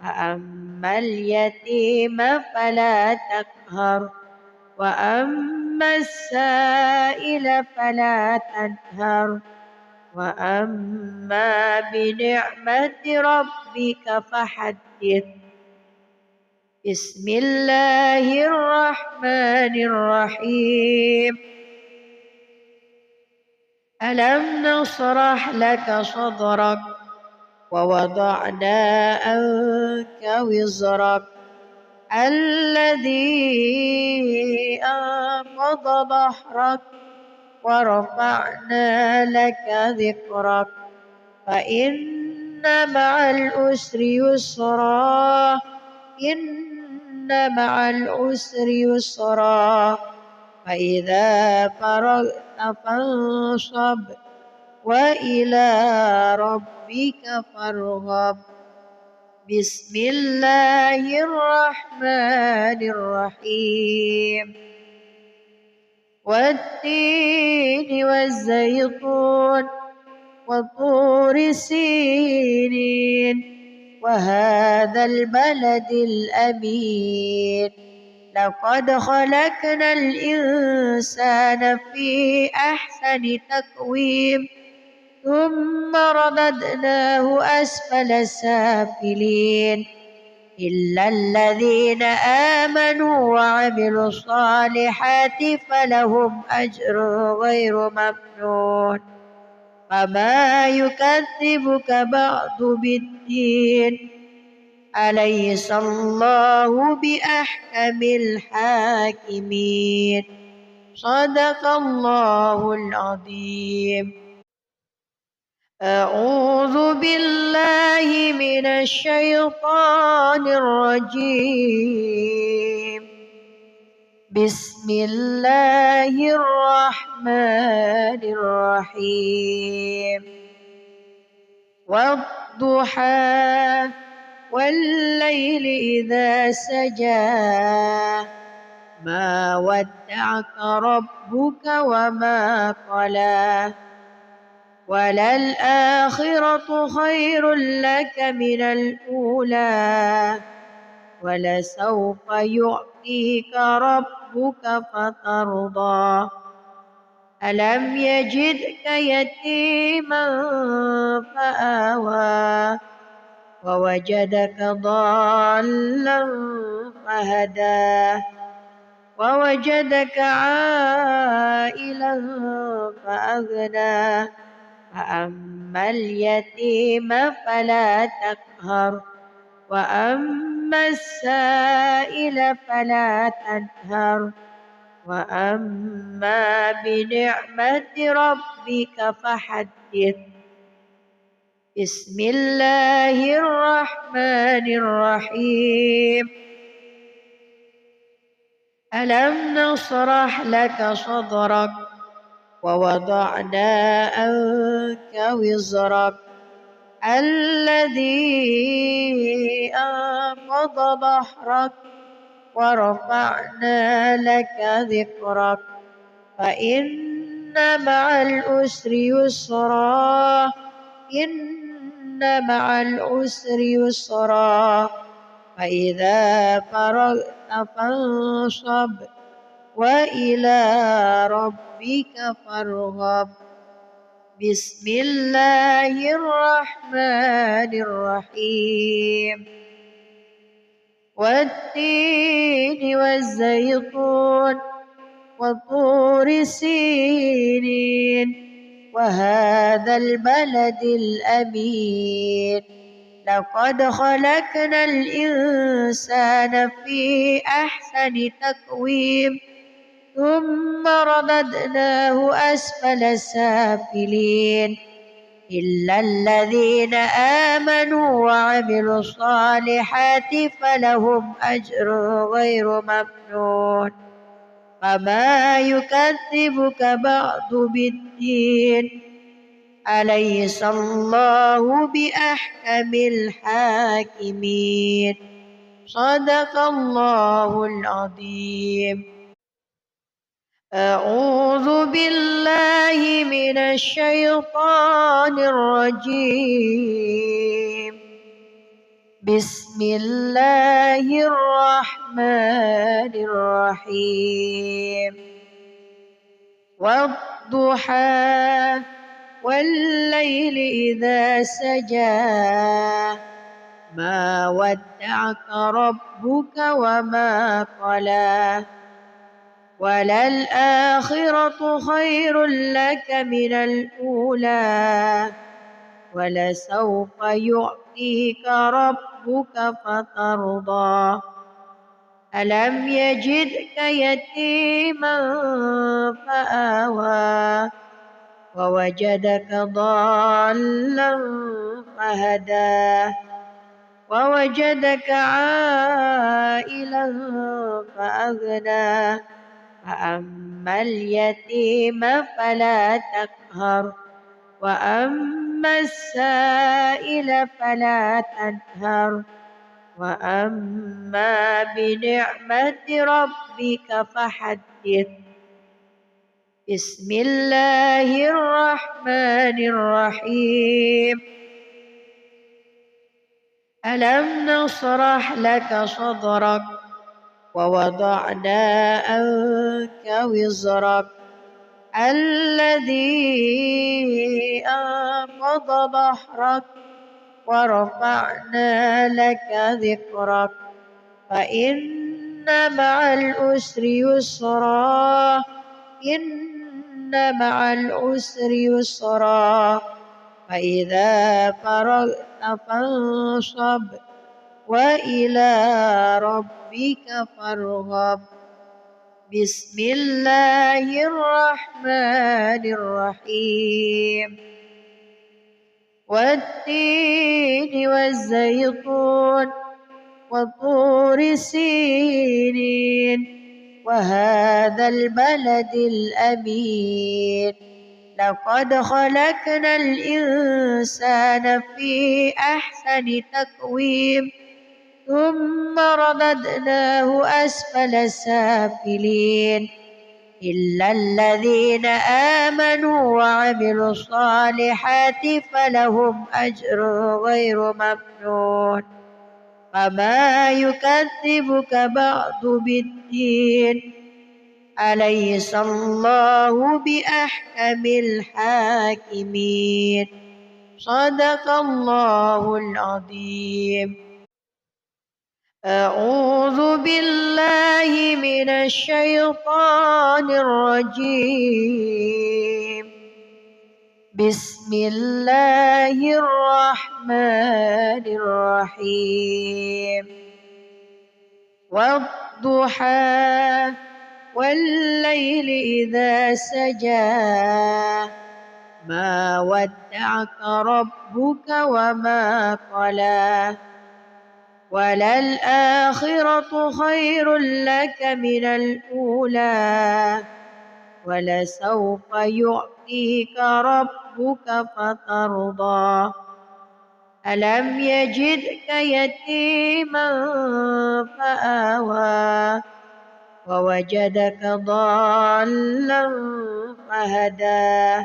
فأما اليتيم فلا تقهر وأما السائل فلا تنهر وأما بنعمة ربك فحدث بسم الله الرحمن الرحيم ألم نشرح لك صدرك ووضعنا عنك وزرك الذي أنقض ظهرك ورفعنا لك ذكرك فإن مع العسر يسرا إن مع العسر يسرا فإذا فرغت فانصب وإلى ربك فارغب بسم الله الرحمن الرحيم والتين والزيتون وطور سينين وهذا البلد الأمين لقد خلقنا الإنسان في أحسن تقويم ثم رددناه أسفل سافلين إلا الذين آمنوا وعملوا الصالحات فلهم أجر غير ممنون فما يكذبك بعد بالدين أليس الله بأحكم الحاكمين صدق الله العظيم. أعوذ بالله من الشيطان الرجيم. بسم الله الرحمن الرحيم. والضحى والليل إذا سجى ما ودعك ربك وما قلى وللآخرة خير لك من الأولى ولسوف يعطيك ربك فترضى ألم يجدك يتيما فآوى ووجدك ضالا فهدى ووجدك عائلا فأغنى فأما اليتيم فلا تقهر وأما السائل فلا تنهر وأما بنعمة ربك فحدث. بسم الله الرحمن الرحيم. ألم نشرح لك صدرك ووضعنا عنك وزرك الذي أنقض ظهرك ورفعنا لك ذكرك فإن مع العسر يسرا إن مع العسر يسرا فإذا فرغت فانصب وإلى ربك فارغب. بسم الله الرحمن الرحيم. والتين والزيتون وطور سينين وهذا البلد الأمين لقد خلقنا الإنسان في أحسن تقويم ثم رددناه أسفل سافلين إلا الذين آمنوا وعملوا الصالحات فلهم أجر غير ممنون فما يكذبك بعد بالدين أليس الله بأحكم الحاكمين صدق الله العظيم. أعوذ بالله من الشيطان الرجيم. بسم الله الرحمن الرحيم. والضحى والليل إذا سجى ما ودعك ربك وما قلى وللآخرة خير لك من الأولى ولسوف يعطيك ربك فترضى ألم يجدك يتيما فآوى ووجدك ضالا فهدى ووجدك عائلا فأغنى فأما اليتيم فلا تقهر وأما السائل فلا تنهر وأما بنعمة ربك فحدث. بسم الله الرحمن الرحيم. ألم نشرح لك صدرك ووضعنا عنك وزرك الذي أنقض ظهرك ورفعنا لك ذكرك فإن مع العسر يسرا إن مع العسر يسرا فإذا فرغت فانصب وإلى ربك فارغب. بسم الله الرحمن الرحيم. والتين والزيتون وطور سينين وهذا البلد الأمين لقد خلقنا الإنسان في أحسن تقويم ثم رددناه أسفل سافلين إلا الذين آمنوا وعملوا الصالحات فلهم أجر غير ممنون. فما يكذبك بعد بالدين أليس الله بأحكم الحاكمين. صدق الله العظيم. أعوذ بالله من الشيطان الرجيم. بسم الله الرحمن الرحيم. والضحى والليل إذا سجى ما ودعك ربك وما قلى وللآخرة خير لك من الأولى ولسوف يعطيك ربك فترضى. ألم يجدك يتيما فآوى ووجدك ضالا فهدى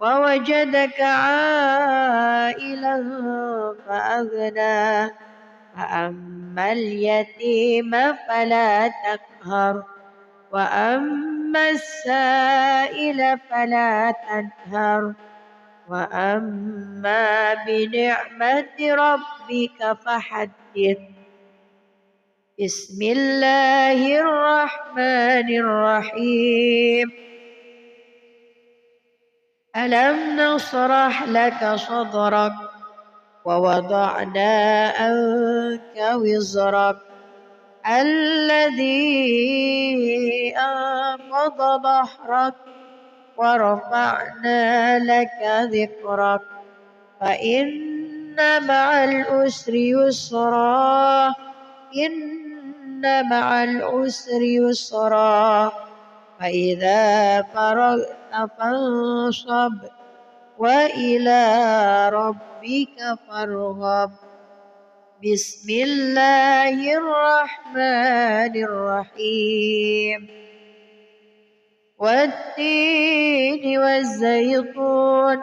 ووجدك عائلا فأغنى فأما اليتيم فلا تقهر وأما السائل فلا تنهر وأما بنعمة ربك فحدث. بسم الله الرحمن الرحيم. ألم نشرح لك صدرك ووضعنا عنك وزرك الذي أنقض ظهرك ورفعنا لك ذكرك فإن مع العسر يسرا إن مع العسر يسرا فإذا فرغت فانصب وإلى ربك فارغب. بسم الله الرحمن الرحيم. والتين والزيتون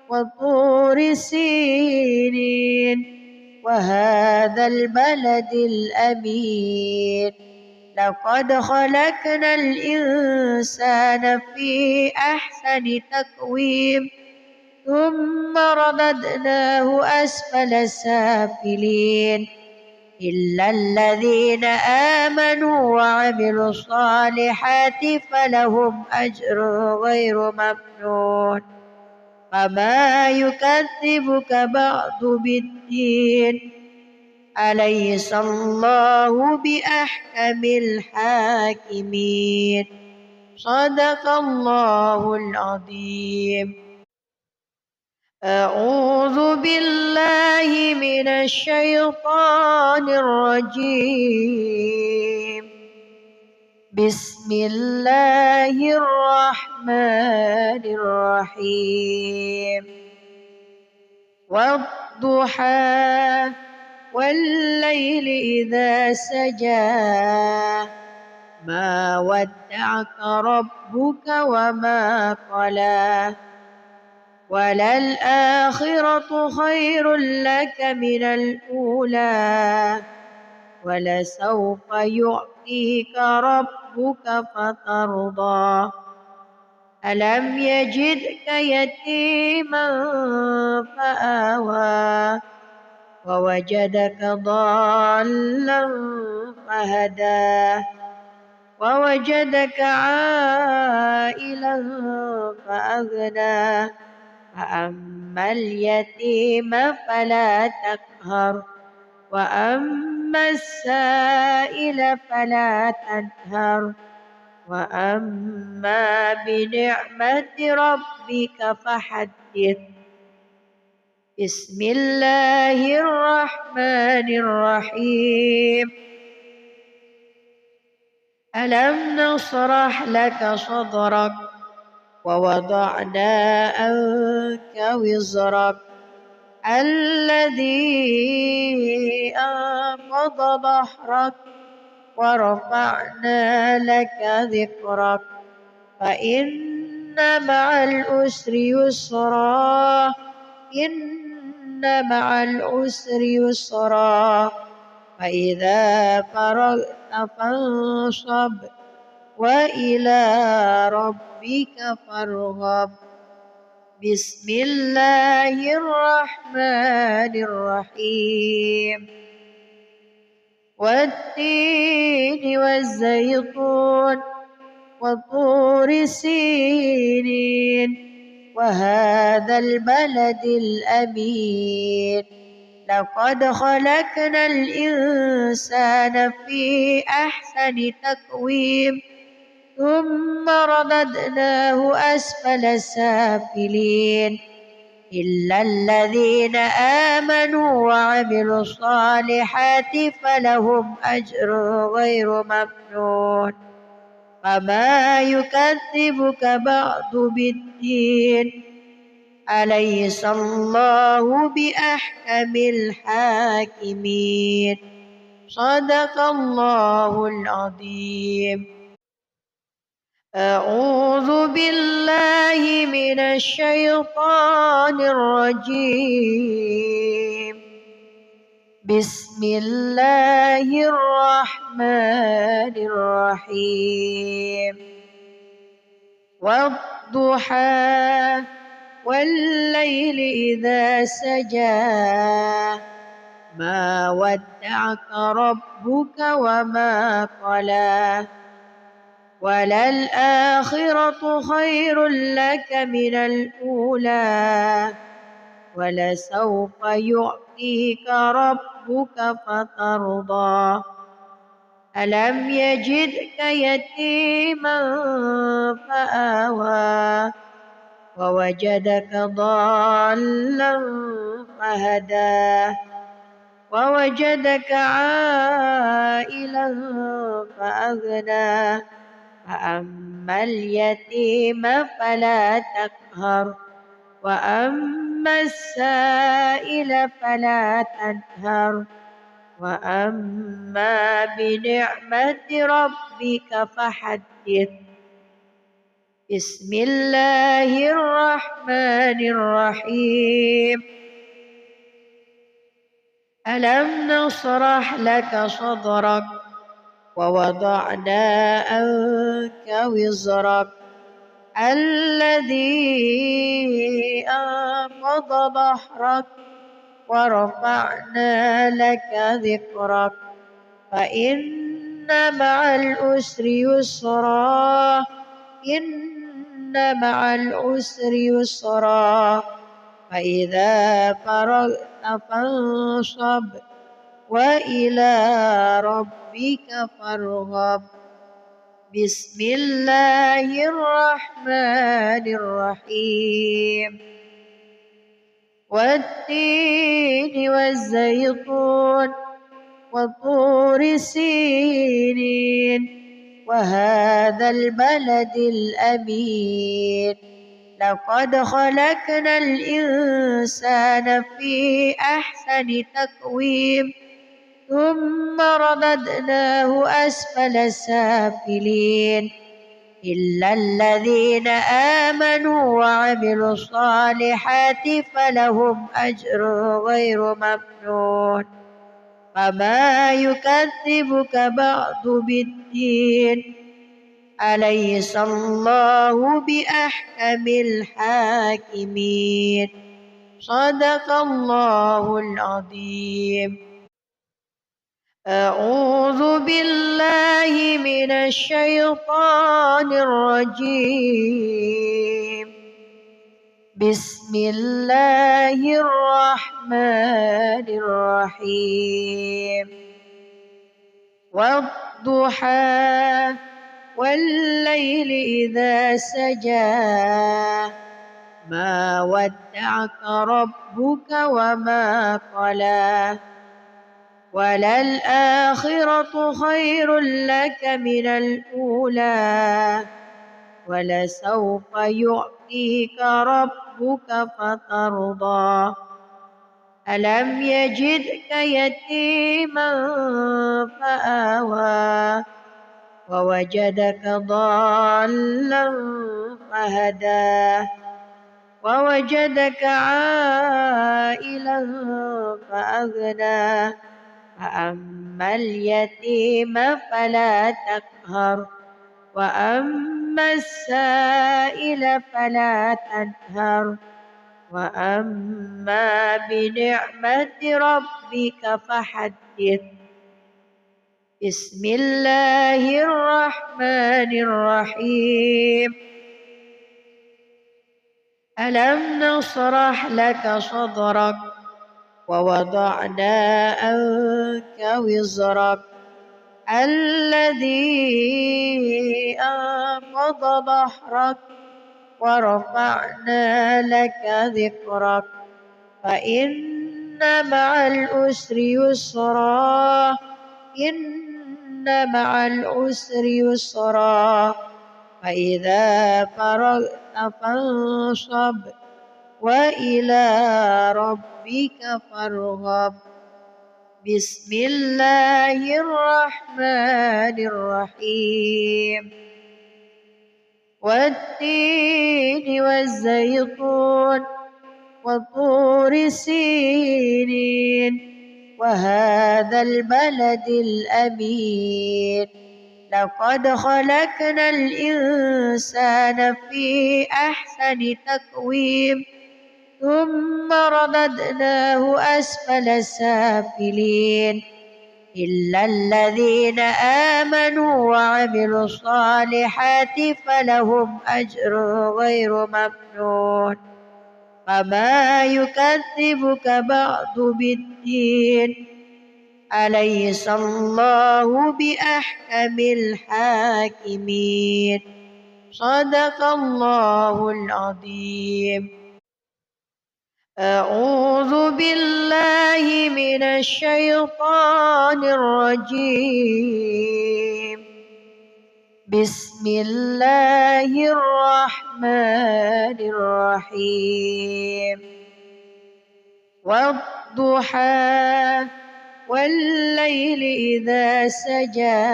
وطور سينين وهذا البلد الأمين لقد خلقنا الإنسان في أحسن تقويم ثم رددناه أسفل سافلين إلا الذين آمنوا وعملوا الصالحات فلهم أجر غير ممنون. فما يكذبك بعد بالدين أليس الله بأحكم الحاكمين. صدق الله العظيم. أعوذ بالله من الشيطان الرجيم. بسم الله الرحمن الرحيم. والضحى والليل إذا سجى ما ودعك ربك وما قلى وللآخرة خير لك من الأولى ولسوف يعطيك ربك فترضى. ألم يجدك يتيما فآوى ووجدك ضالا فهدى ووجدك عائلا فأغنى فأما اليتيم فلا تقهر وأما السائل فلا تنهر وأما بنعمة ربك فحدث. بسم الله الرحمن الرحيم. ألم نشرح لك صدرك ووضعنا عنك وزرك الذي أنقض ظهرك ورفعنا لك ذكرك فإن مع العسر يسرا إن مع العسر يسرا فإذا فرغت فانصب وإلى ربك فارغب. بسم الله الرحمن الرحيم. والتين والزيتون وطور سينين وهذا البلد الأمين لقد خلقنا الإنسان في أحسن تقويم ثم رددناه أسفل سافلين إلا الذين آمنوا وعملوا الصالحات فلهم أجر غير ممنون فما يكذبك بعد بالدين أليس الله بأحكم الحاكمين. صدق الله العظيم. أعوذ بالله من الشيطان الرجيم. بسم الله الرحمن الرحيم. والضحى والليل إذا سجى ما ودعك ربك وما قلى وللآخرة خير لك من الأولى ولسوف يعطيك ربك فترضى ألم يجدك يتيما فآوى ووجدك ضالا فهدى ووجدك عائلا فأغنى فأما اليتيم فلا تقهر وأما السائل فلا تنهر وأما بنعمة ربك فحدث. بسم الله الرحمن الرحيم. ألم نشرح لك صدرك ووضعنا عنك وزرك الذي أنقض ظهرك ورفعنا لك ذكرك فإن مع العسر يسرا إن مع العسر يسرا فإذا فرغت فانصب وإلى ربك فارغب. بسم الله الرحمن الرحيم. والتين والزيتون وطور سينين وهذا البلد الأمين لقد خلقنا الإنسان في أحسن تقويم ثم رددناه أسفل سافلين إلا الذين آمنوا وعملوا الصالحات فلهم أجر غير ممنون فما يكذبك بعد بالدين أليس الله بأحكم الحاكمين. صدق الله العظيم. أعوذ بالله من الشيطان الرجيم. بسم الله الرحمن الرحيم. والضحى والليل إذا سجى ما ودعك ربك وما قلى وللآخرة خير لك من الأولى ولسوف يعطيك ربك فترضى ألم يجدك يتيما فآوى ووجدك ضالا فهدى ووجدك عائلا فأغنى فأما اليتيم فلا تقهر وأما السائل فلا تنهر وأما بنعمة ربك فحدث. بسم الله الرحمن الرحيم. ألم نشرح لك صدرك ووضعنا عنك وزرك الذي أنقض ظهرك ورفعنا لك ذكرك فإن مع العسر يسرا إن مع العسر يسرا فإذا فرغت فانصب وإلى ربك فارغب. بسم الله الرحمن الرحيم. والتين والزيتون وطور سينين وهذا البلد الأمين لقد خلقنا الإنسان في أحسن تقويم ثم رددناه أسفل سافلين إلا الذين آمنوا وعملوا الصالحات فلهم أجر غير ممنون فما يكذبك بعد بالدين أليس الله بأحكم الحاكمين. صدق الله العظيم. أعوذ بالله من الشيطان الرجيم. بسم الله الرحمن الرحيم. والضحى والليل إذا سجى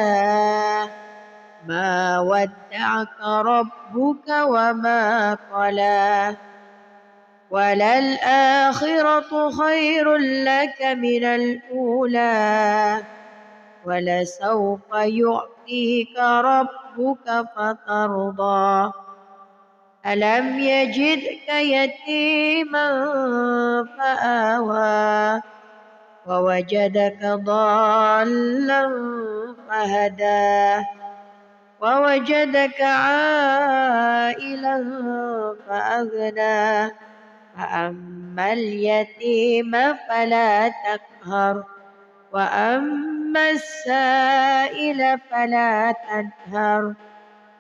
ما ودعك ربك وما قلى وللآخرة خير لك من الأولى ولسوف يعطيك ربك فترضى ألم يجدك يتيما فآوى ووجدك ضالا فهدى ووجدك عائلا فأغنى فأما اليتيم فلا تقهر وأما السائل فلا تنهر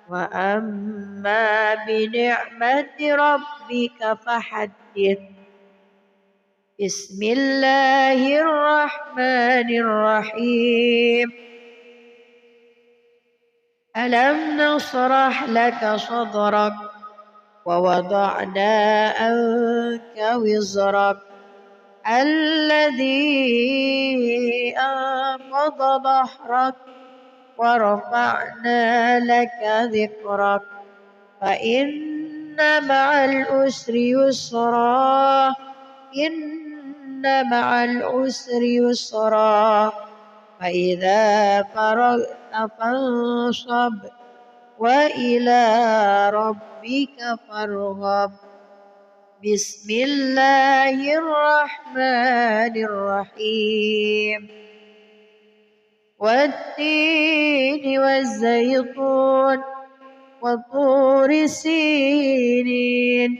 وأما بنعمة ربك فحدث. بسم الله الرحمن الرحيم. ألم نشرح لك صدرك ووضعنا عنك وزرك الذي أنقض ظهرك ورفعنا لك ذكرك فإن مع العسر يسرا إن مع العسر يسرا فإذا فرغت فانصب وإلى ربك فارغب. بسم الله الرحمن الرحيم. والتين والزيتون وطور سينين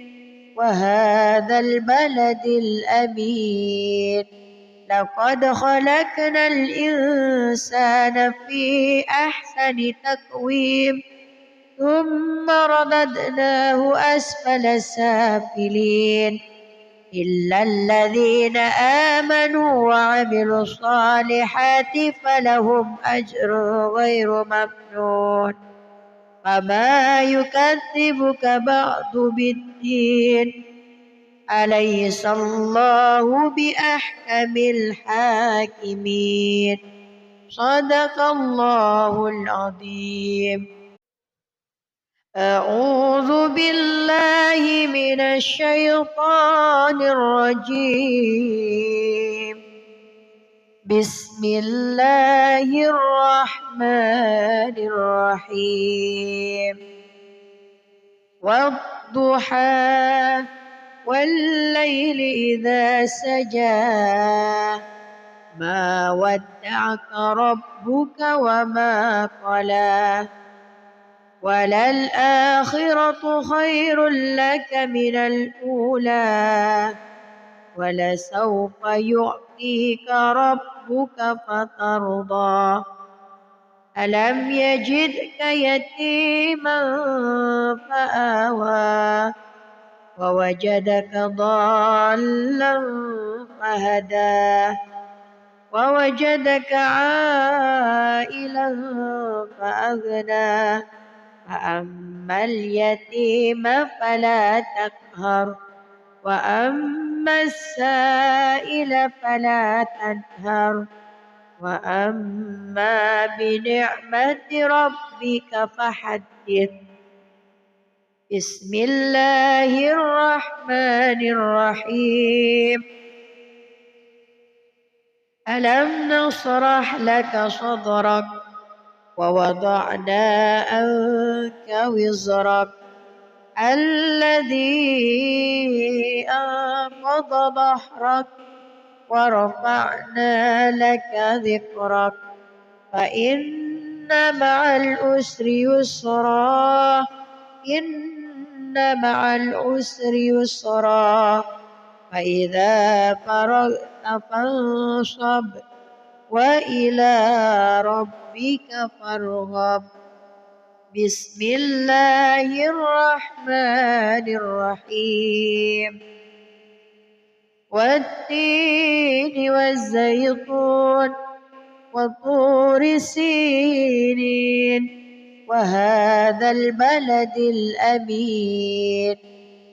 وهذا البلد الأمين لقد خلقنا الإنسان في أحسن تقويم ثم رددناه أسفل سافلين إلا الذين آمنوا وعملوا الصالحات فلهم أجر غير ممنون. فما يكذبك بعد بالدين أليس الله بأحكم الحاكمين. صدق الله العظيم. أعوذ بالله من الشيطان الرجيم. بسم الله الرحمن الرحيم. والضحى والليل إذا سجى ما ودعك ربك وما قلى وللآخرة خير لك من الأولى ولسوف يعطيك ربك فترضى. ألم يجدك يتيما فآوى ووجدك ضالا فهدى ووجدك عائلا فأغنى فأما اليتيم فلا تقهر وأما السائل فلا تنهر وأما بنعمة ربك فحدث. بسم الله الرحمن الرحيم. ألم نشرح لك صدرك ووضعنا عنك وزرك الذي أنقض ظهرك ورفعنا لك ذكرك فإن مع العسر يسرا إن مع العسر يسرا فإذا فرغت فانصب وإلى ربك فارغب. بسم الله الرحمن الرحيم. والتين والزيتون وطور سينين وهذا البلد الأمين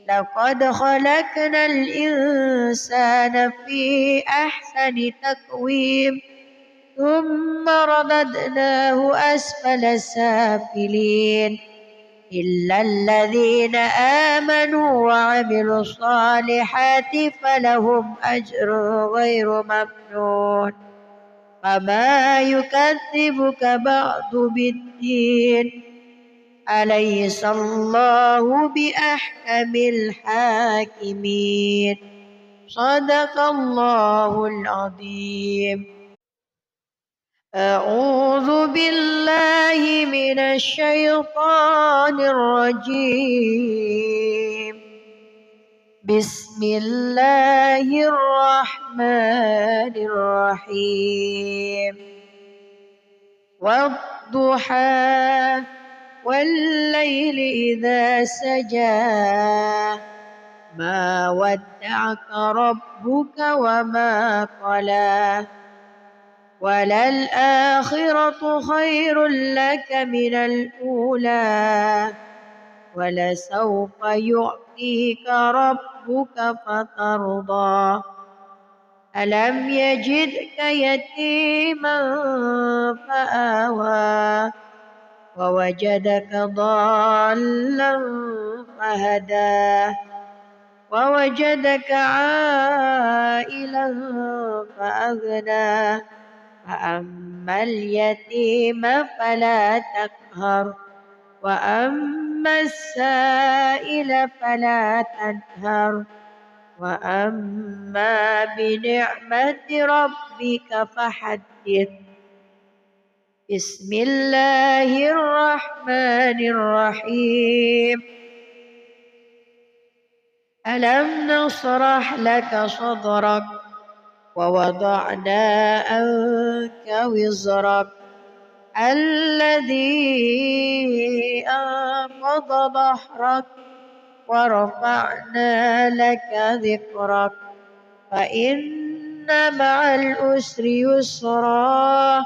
لقد خلقنا الإنسان في أحسن تقويم ثم رددناه أسفل سافلين إلا الذين آمنوا وعملوا الصالحات فلهم أجر غير ممنون. فما يكذبك بعد بالدين أليس الله بأحكم الحاكمين. صدق الله العظيم. أعوذ بالله من الشيطان الرجيم. بسم الله الرحمن الرحيم. والضحى والليل إذا سجى ما ودعك ربك وما قلى وللآخرة خير لك من الأولى ولسوف يعطيك ربك فترضى. ألم يجدك يتيما فآوى ووجدك ضالا فهدى ووجدك عائلا فأغنى فأما اليتيم فلا تقهر وأما السائل فلا تنهر وأما بنعمة ربك فحدث. بسم الله الرحمن الرحيم. ألم نشرح لك صدرك ووضعنا عنك وزرك الذي أنقض ظهرك ورفعنا لك ذكرك فإن مع العسر يسرا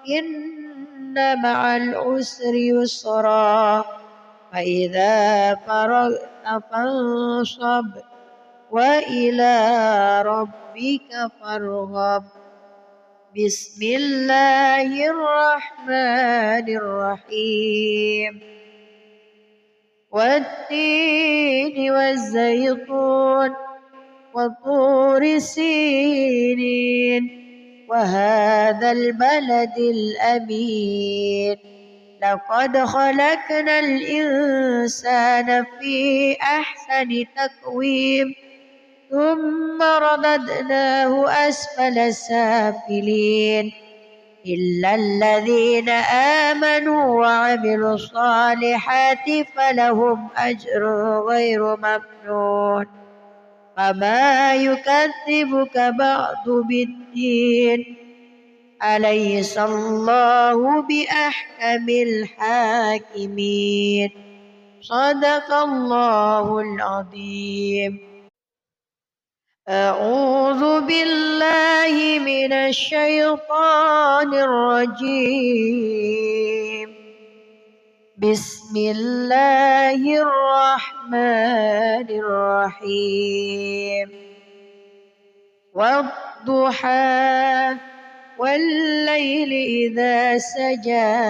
إن مع العسر يسرا فإذا فرغت فانصب وإلى ربك فارغب. بسم الله الرحمن الرحيم. والتين والزيتون وطور سينين وهذا البلد الأمين لقد خلقنا الإنسان في أحسن تقويم ثم رددناه أسفل سافلين إلا الذين آمنوا وعملوا الصالحات فلهم أجر غير ممنون. فما يكذبك بعد بالدين أليس الله بأحكم الحاكمين. صدق الله العظيم. أعوذ بالله من الشيطان الرجيم. بسم الله الرحمن الرحيم. والضحى والليل إذا سجى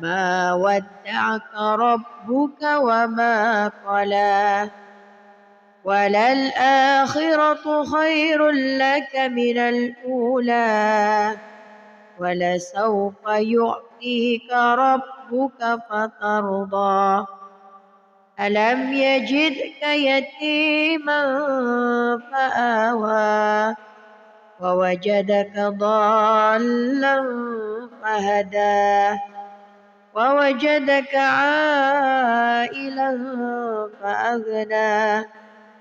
ما ودعك ربك وما قلى وللآخرة خير لك من الأولى ولسوف يعطيك ربك فترضى. ألم يجدك يتيما فآوى ووجدك ضالا فهدى ووجدك عائلا فأغنى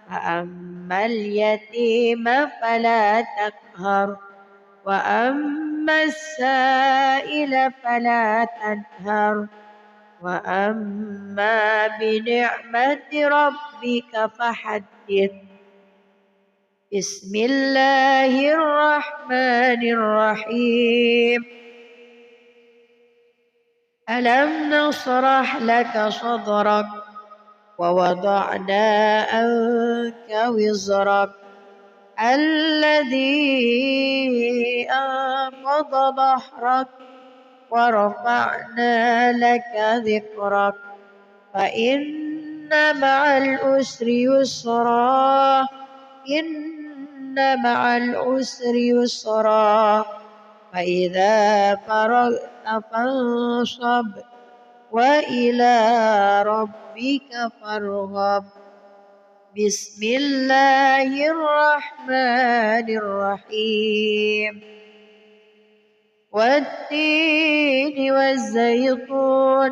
فأما اليتيم فلا تقهر وأما السائل فلا تنهر وأما بنعمة ربك فحدث. بسم الله الرحمن الرحيم. ألم نشرح لك صدرك ووضعنا عنك وزرك الذي أنقض ظهرك ورفعنا لك ذكرك فإن مع العسر يسرا إن مع العسر يسرا فإذا فرغت فانصب وإلى ربك فارغب. بسم الله الرحمن الرحيم. والتين والزيتون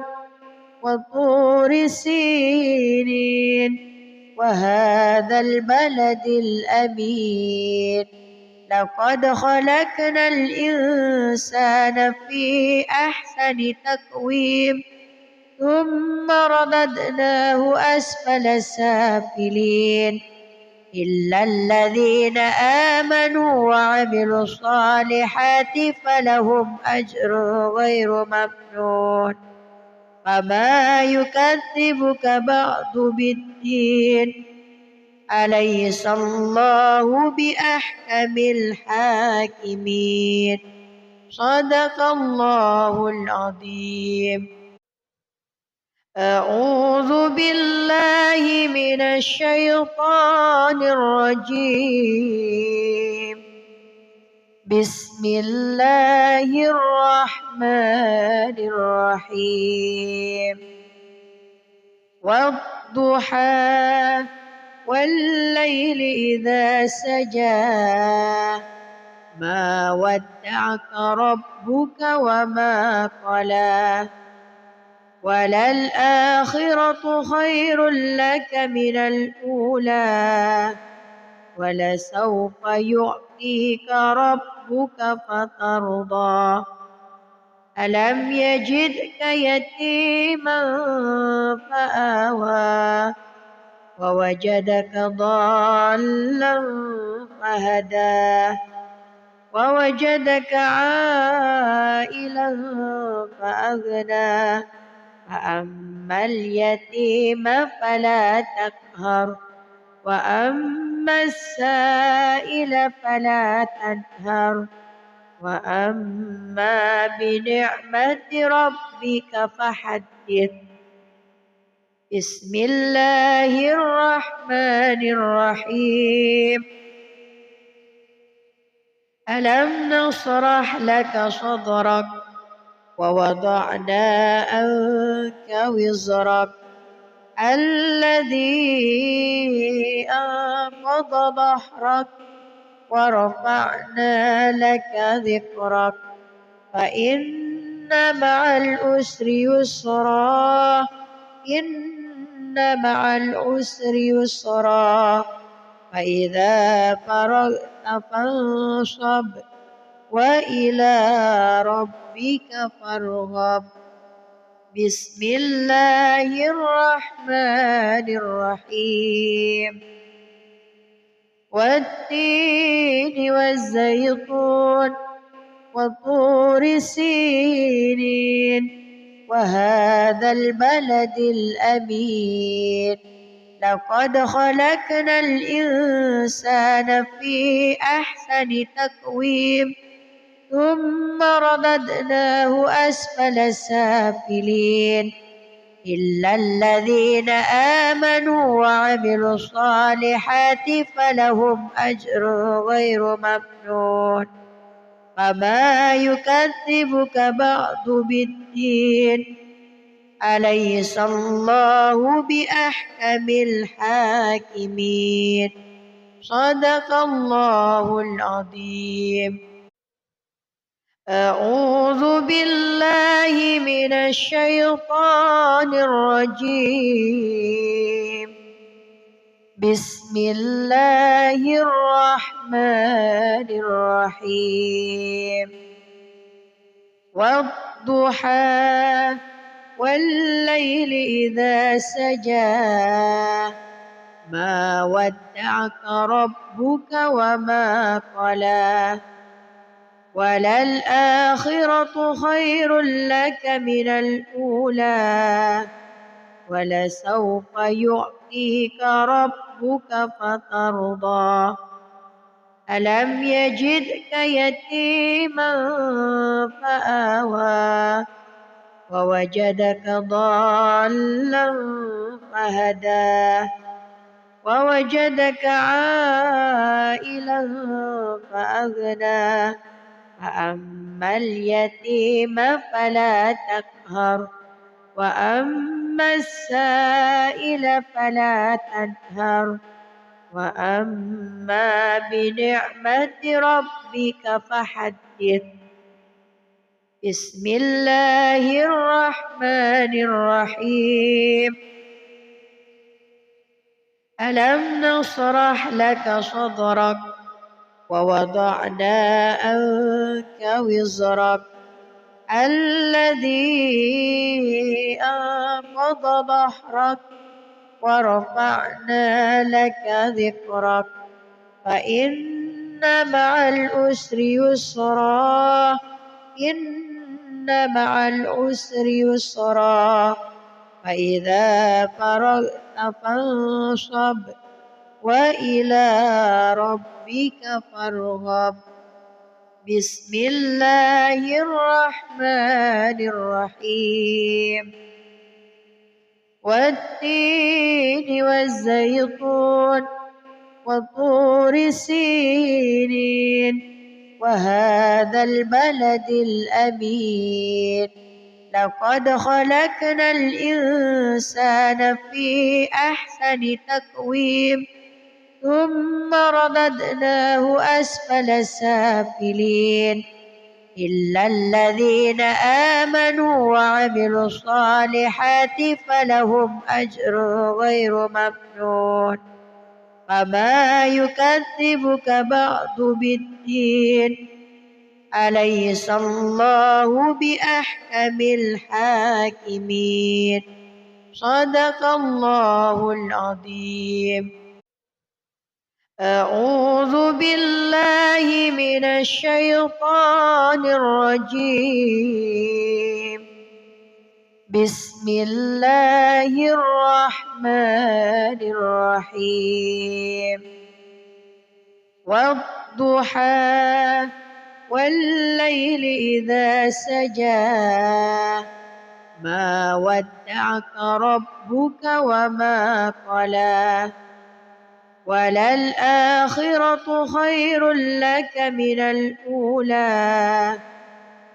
وطور سينين وهذا البلد الأمين لقد خلقنا الإنسان في أحسن تقويم ثم رددناه أسفل سافلين إلا الذين آمنوا وعملوا الصالحات فلهم أجر غير ممنون. فما يكذبك بعد بالدين أليس الله بأحكم الحاكمين. صدق الله العظيم. أعوذ بالله من الشيطان الرجيم. بسم الله الرحمن الرحيم والضحى والليل إذا سجى ما ودعك ربك وما قلى وللآخرة خير لك من الأولى ولسوف يعطيك ربك فترضى ألم يجدك يتيما فآوى ووجدك ضالا فهدى ووجدك عائلا فأغنى فأما اليتيم فلا تقهر وأما السائل فلا تنهر وأما بنعمة ربك فحدث بسم الله الرحمن الرحيم ألم نشرح لك صدرك ووضعنا عنك وزرك الذي أنقض ظهرك ورفعنا لك ذكرك فإن مع العسر يسرا إن مع العسر يسرا فإذا فرغت فانصب وإلى ربك فارغب بسم الله الرحمن الرحيم والتين والزيتون وطور سينين وهذا البلد الأمين لقد خلقنا الإنسان في أحسن تقويم ثم رددناه أسفل سافلين إلا الذين آمنوا وعملوا الصالحات فلهم أجر غير ممنون فما يكذبك بعد بالدين أليس الله بأحكم الحاكمين صدق الله العظيم أعوذ بالله من الشيطان الرجيم بسم الله الرحمن الرحيم والضحى والليل إذا سجى ما ودعك ربك وما قلى وللآخرة خير لك من الأولى ولسوف يعطيك ربك فترضى ألم يجدك يتيما فآوى ووجدك ضالا فهدى ووجدك عائلا فأغنى فأما اليتيم فلا تقهر وأما السائل فلا تنهر وأما بنعمة ربك فحدث بسم الله الرحمن الرحيم ألم نشرح لك صدرك ووضعنا عنك وزرك الذي أنقض ظهرك ورفعنا لك ذكرك فإن مع العسر يسرا إن مع العسر يسرا فإذا فرغت فانصب وإلى ربك فارغب بسم الله الرحمن الرحيم والتين والزيتون وطور سينين وهذا البلد الأمين لقد خلقنا الإنسان في أحسن تقويم ثم رددناه أسفل سافلين إلا الذين آمنوا وعملوا الصالحات فلهم أجر غير ممنون فما يكذبك بعد بالدين أليس الله بأحكم الحاكمين صدق الله العظيم. أعوذ بالله من الشيطان الرجيم بسم الله الرحمن الرحيم والضحى والليل إذا سجى ما ودعك ربك وما قلى وللآخرة خير لك من الأولى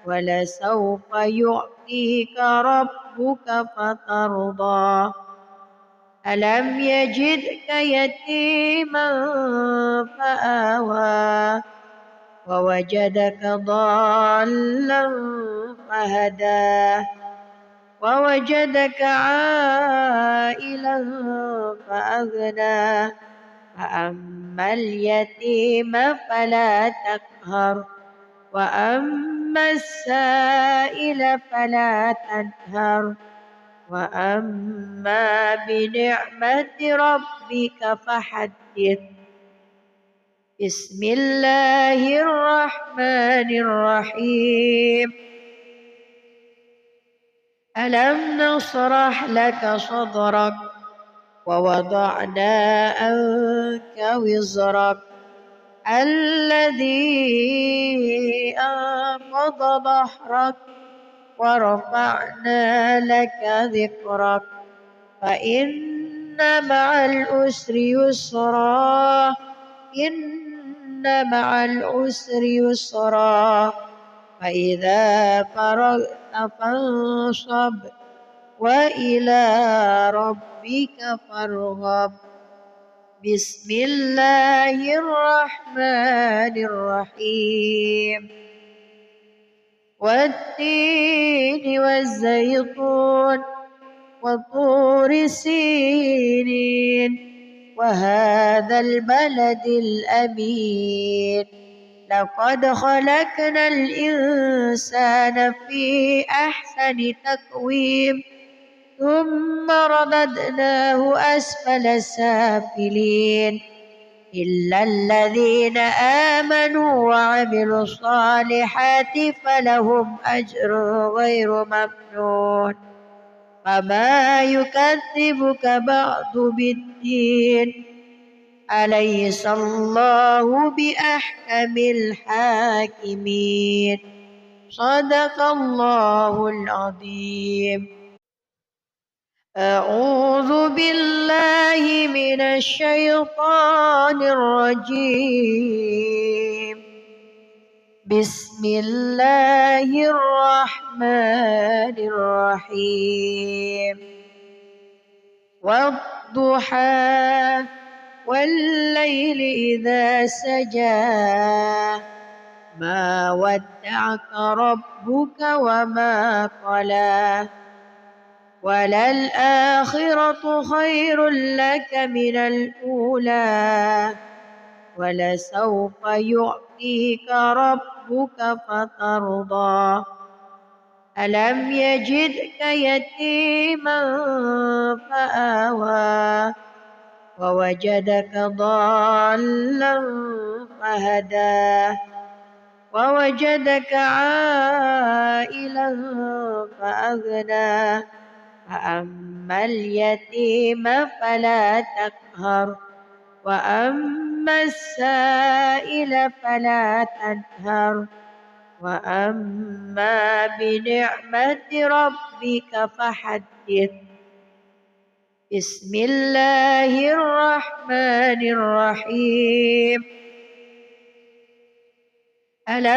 ولسوف يعطيك ربك فترضى ألم يجدك يتيما فآوى ووجدك ضالا فهدى ووجدك عائلا فأغنى فأما اليتيم فلا تقهر وأما السائل فلا تنهر وأما بنعمة ربك فحدث. بسم الله الرحمن الرحيم ألم نشرح لك صدرك ووضعنا عنك وزرك الذي أنقض ظهرك ورفعنا لك ذكرك فإن مع العسر يسرا إن مع العسر يسرا فإذا فرغت فانصب وإلى ربك فارغب. بسم الله الرحمن الرحيم والتين والزيتون وطور سينين وهذا البلد الأمين لقد خلقنا الإنسان في أحسن تقويم ثم رددناه أسفل سافلين إلا الذين آمنوا وعملوا الصالحات فلهم أجر غير ممنون فما يكذبك بعد بالدين أليس الله بأحكم الحاكمين صدق الله العظيم. أعوذ بالله من الشيطان الرجيم بسم الله الرحمن الرحيم والضحى والليل إذا سجى ما ودعك ربك وما قلى وللآخرة خير لك من الأولى ولسوف يعطيك ربك فترضى ألم يجدك يتيما فآوى ووجدك ضالا فهدى ووجدك عائلا فأغنى فأما اليتيم فلا تقهر وأما السائل فلا تنهر وأما بنعمة ربك فحدث. بسم الله الرحمن الرحيم ألم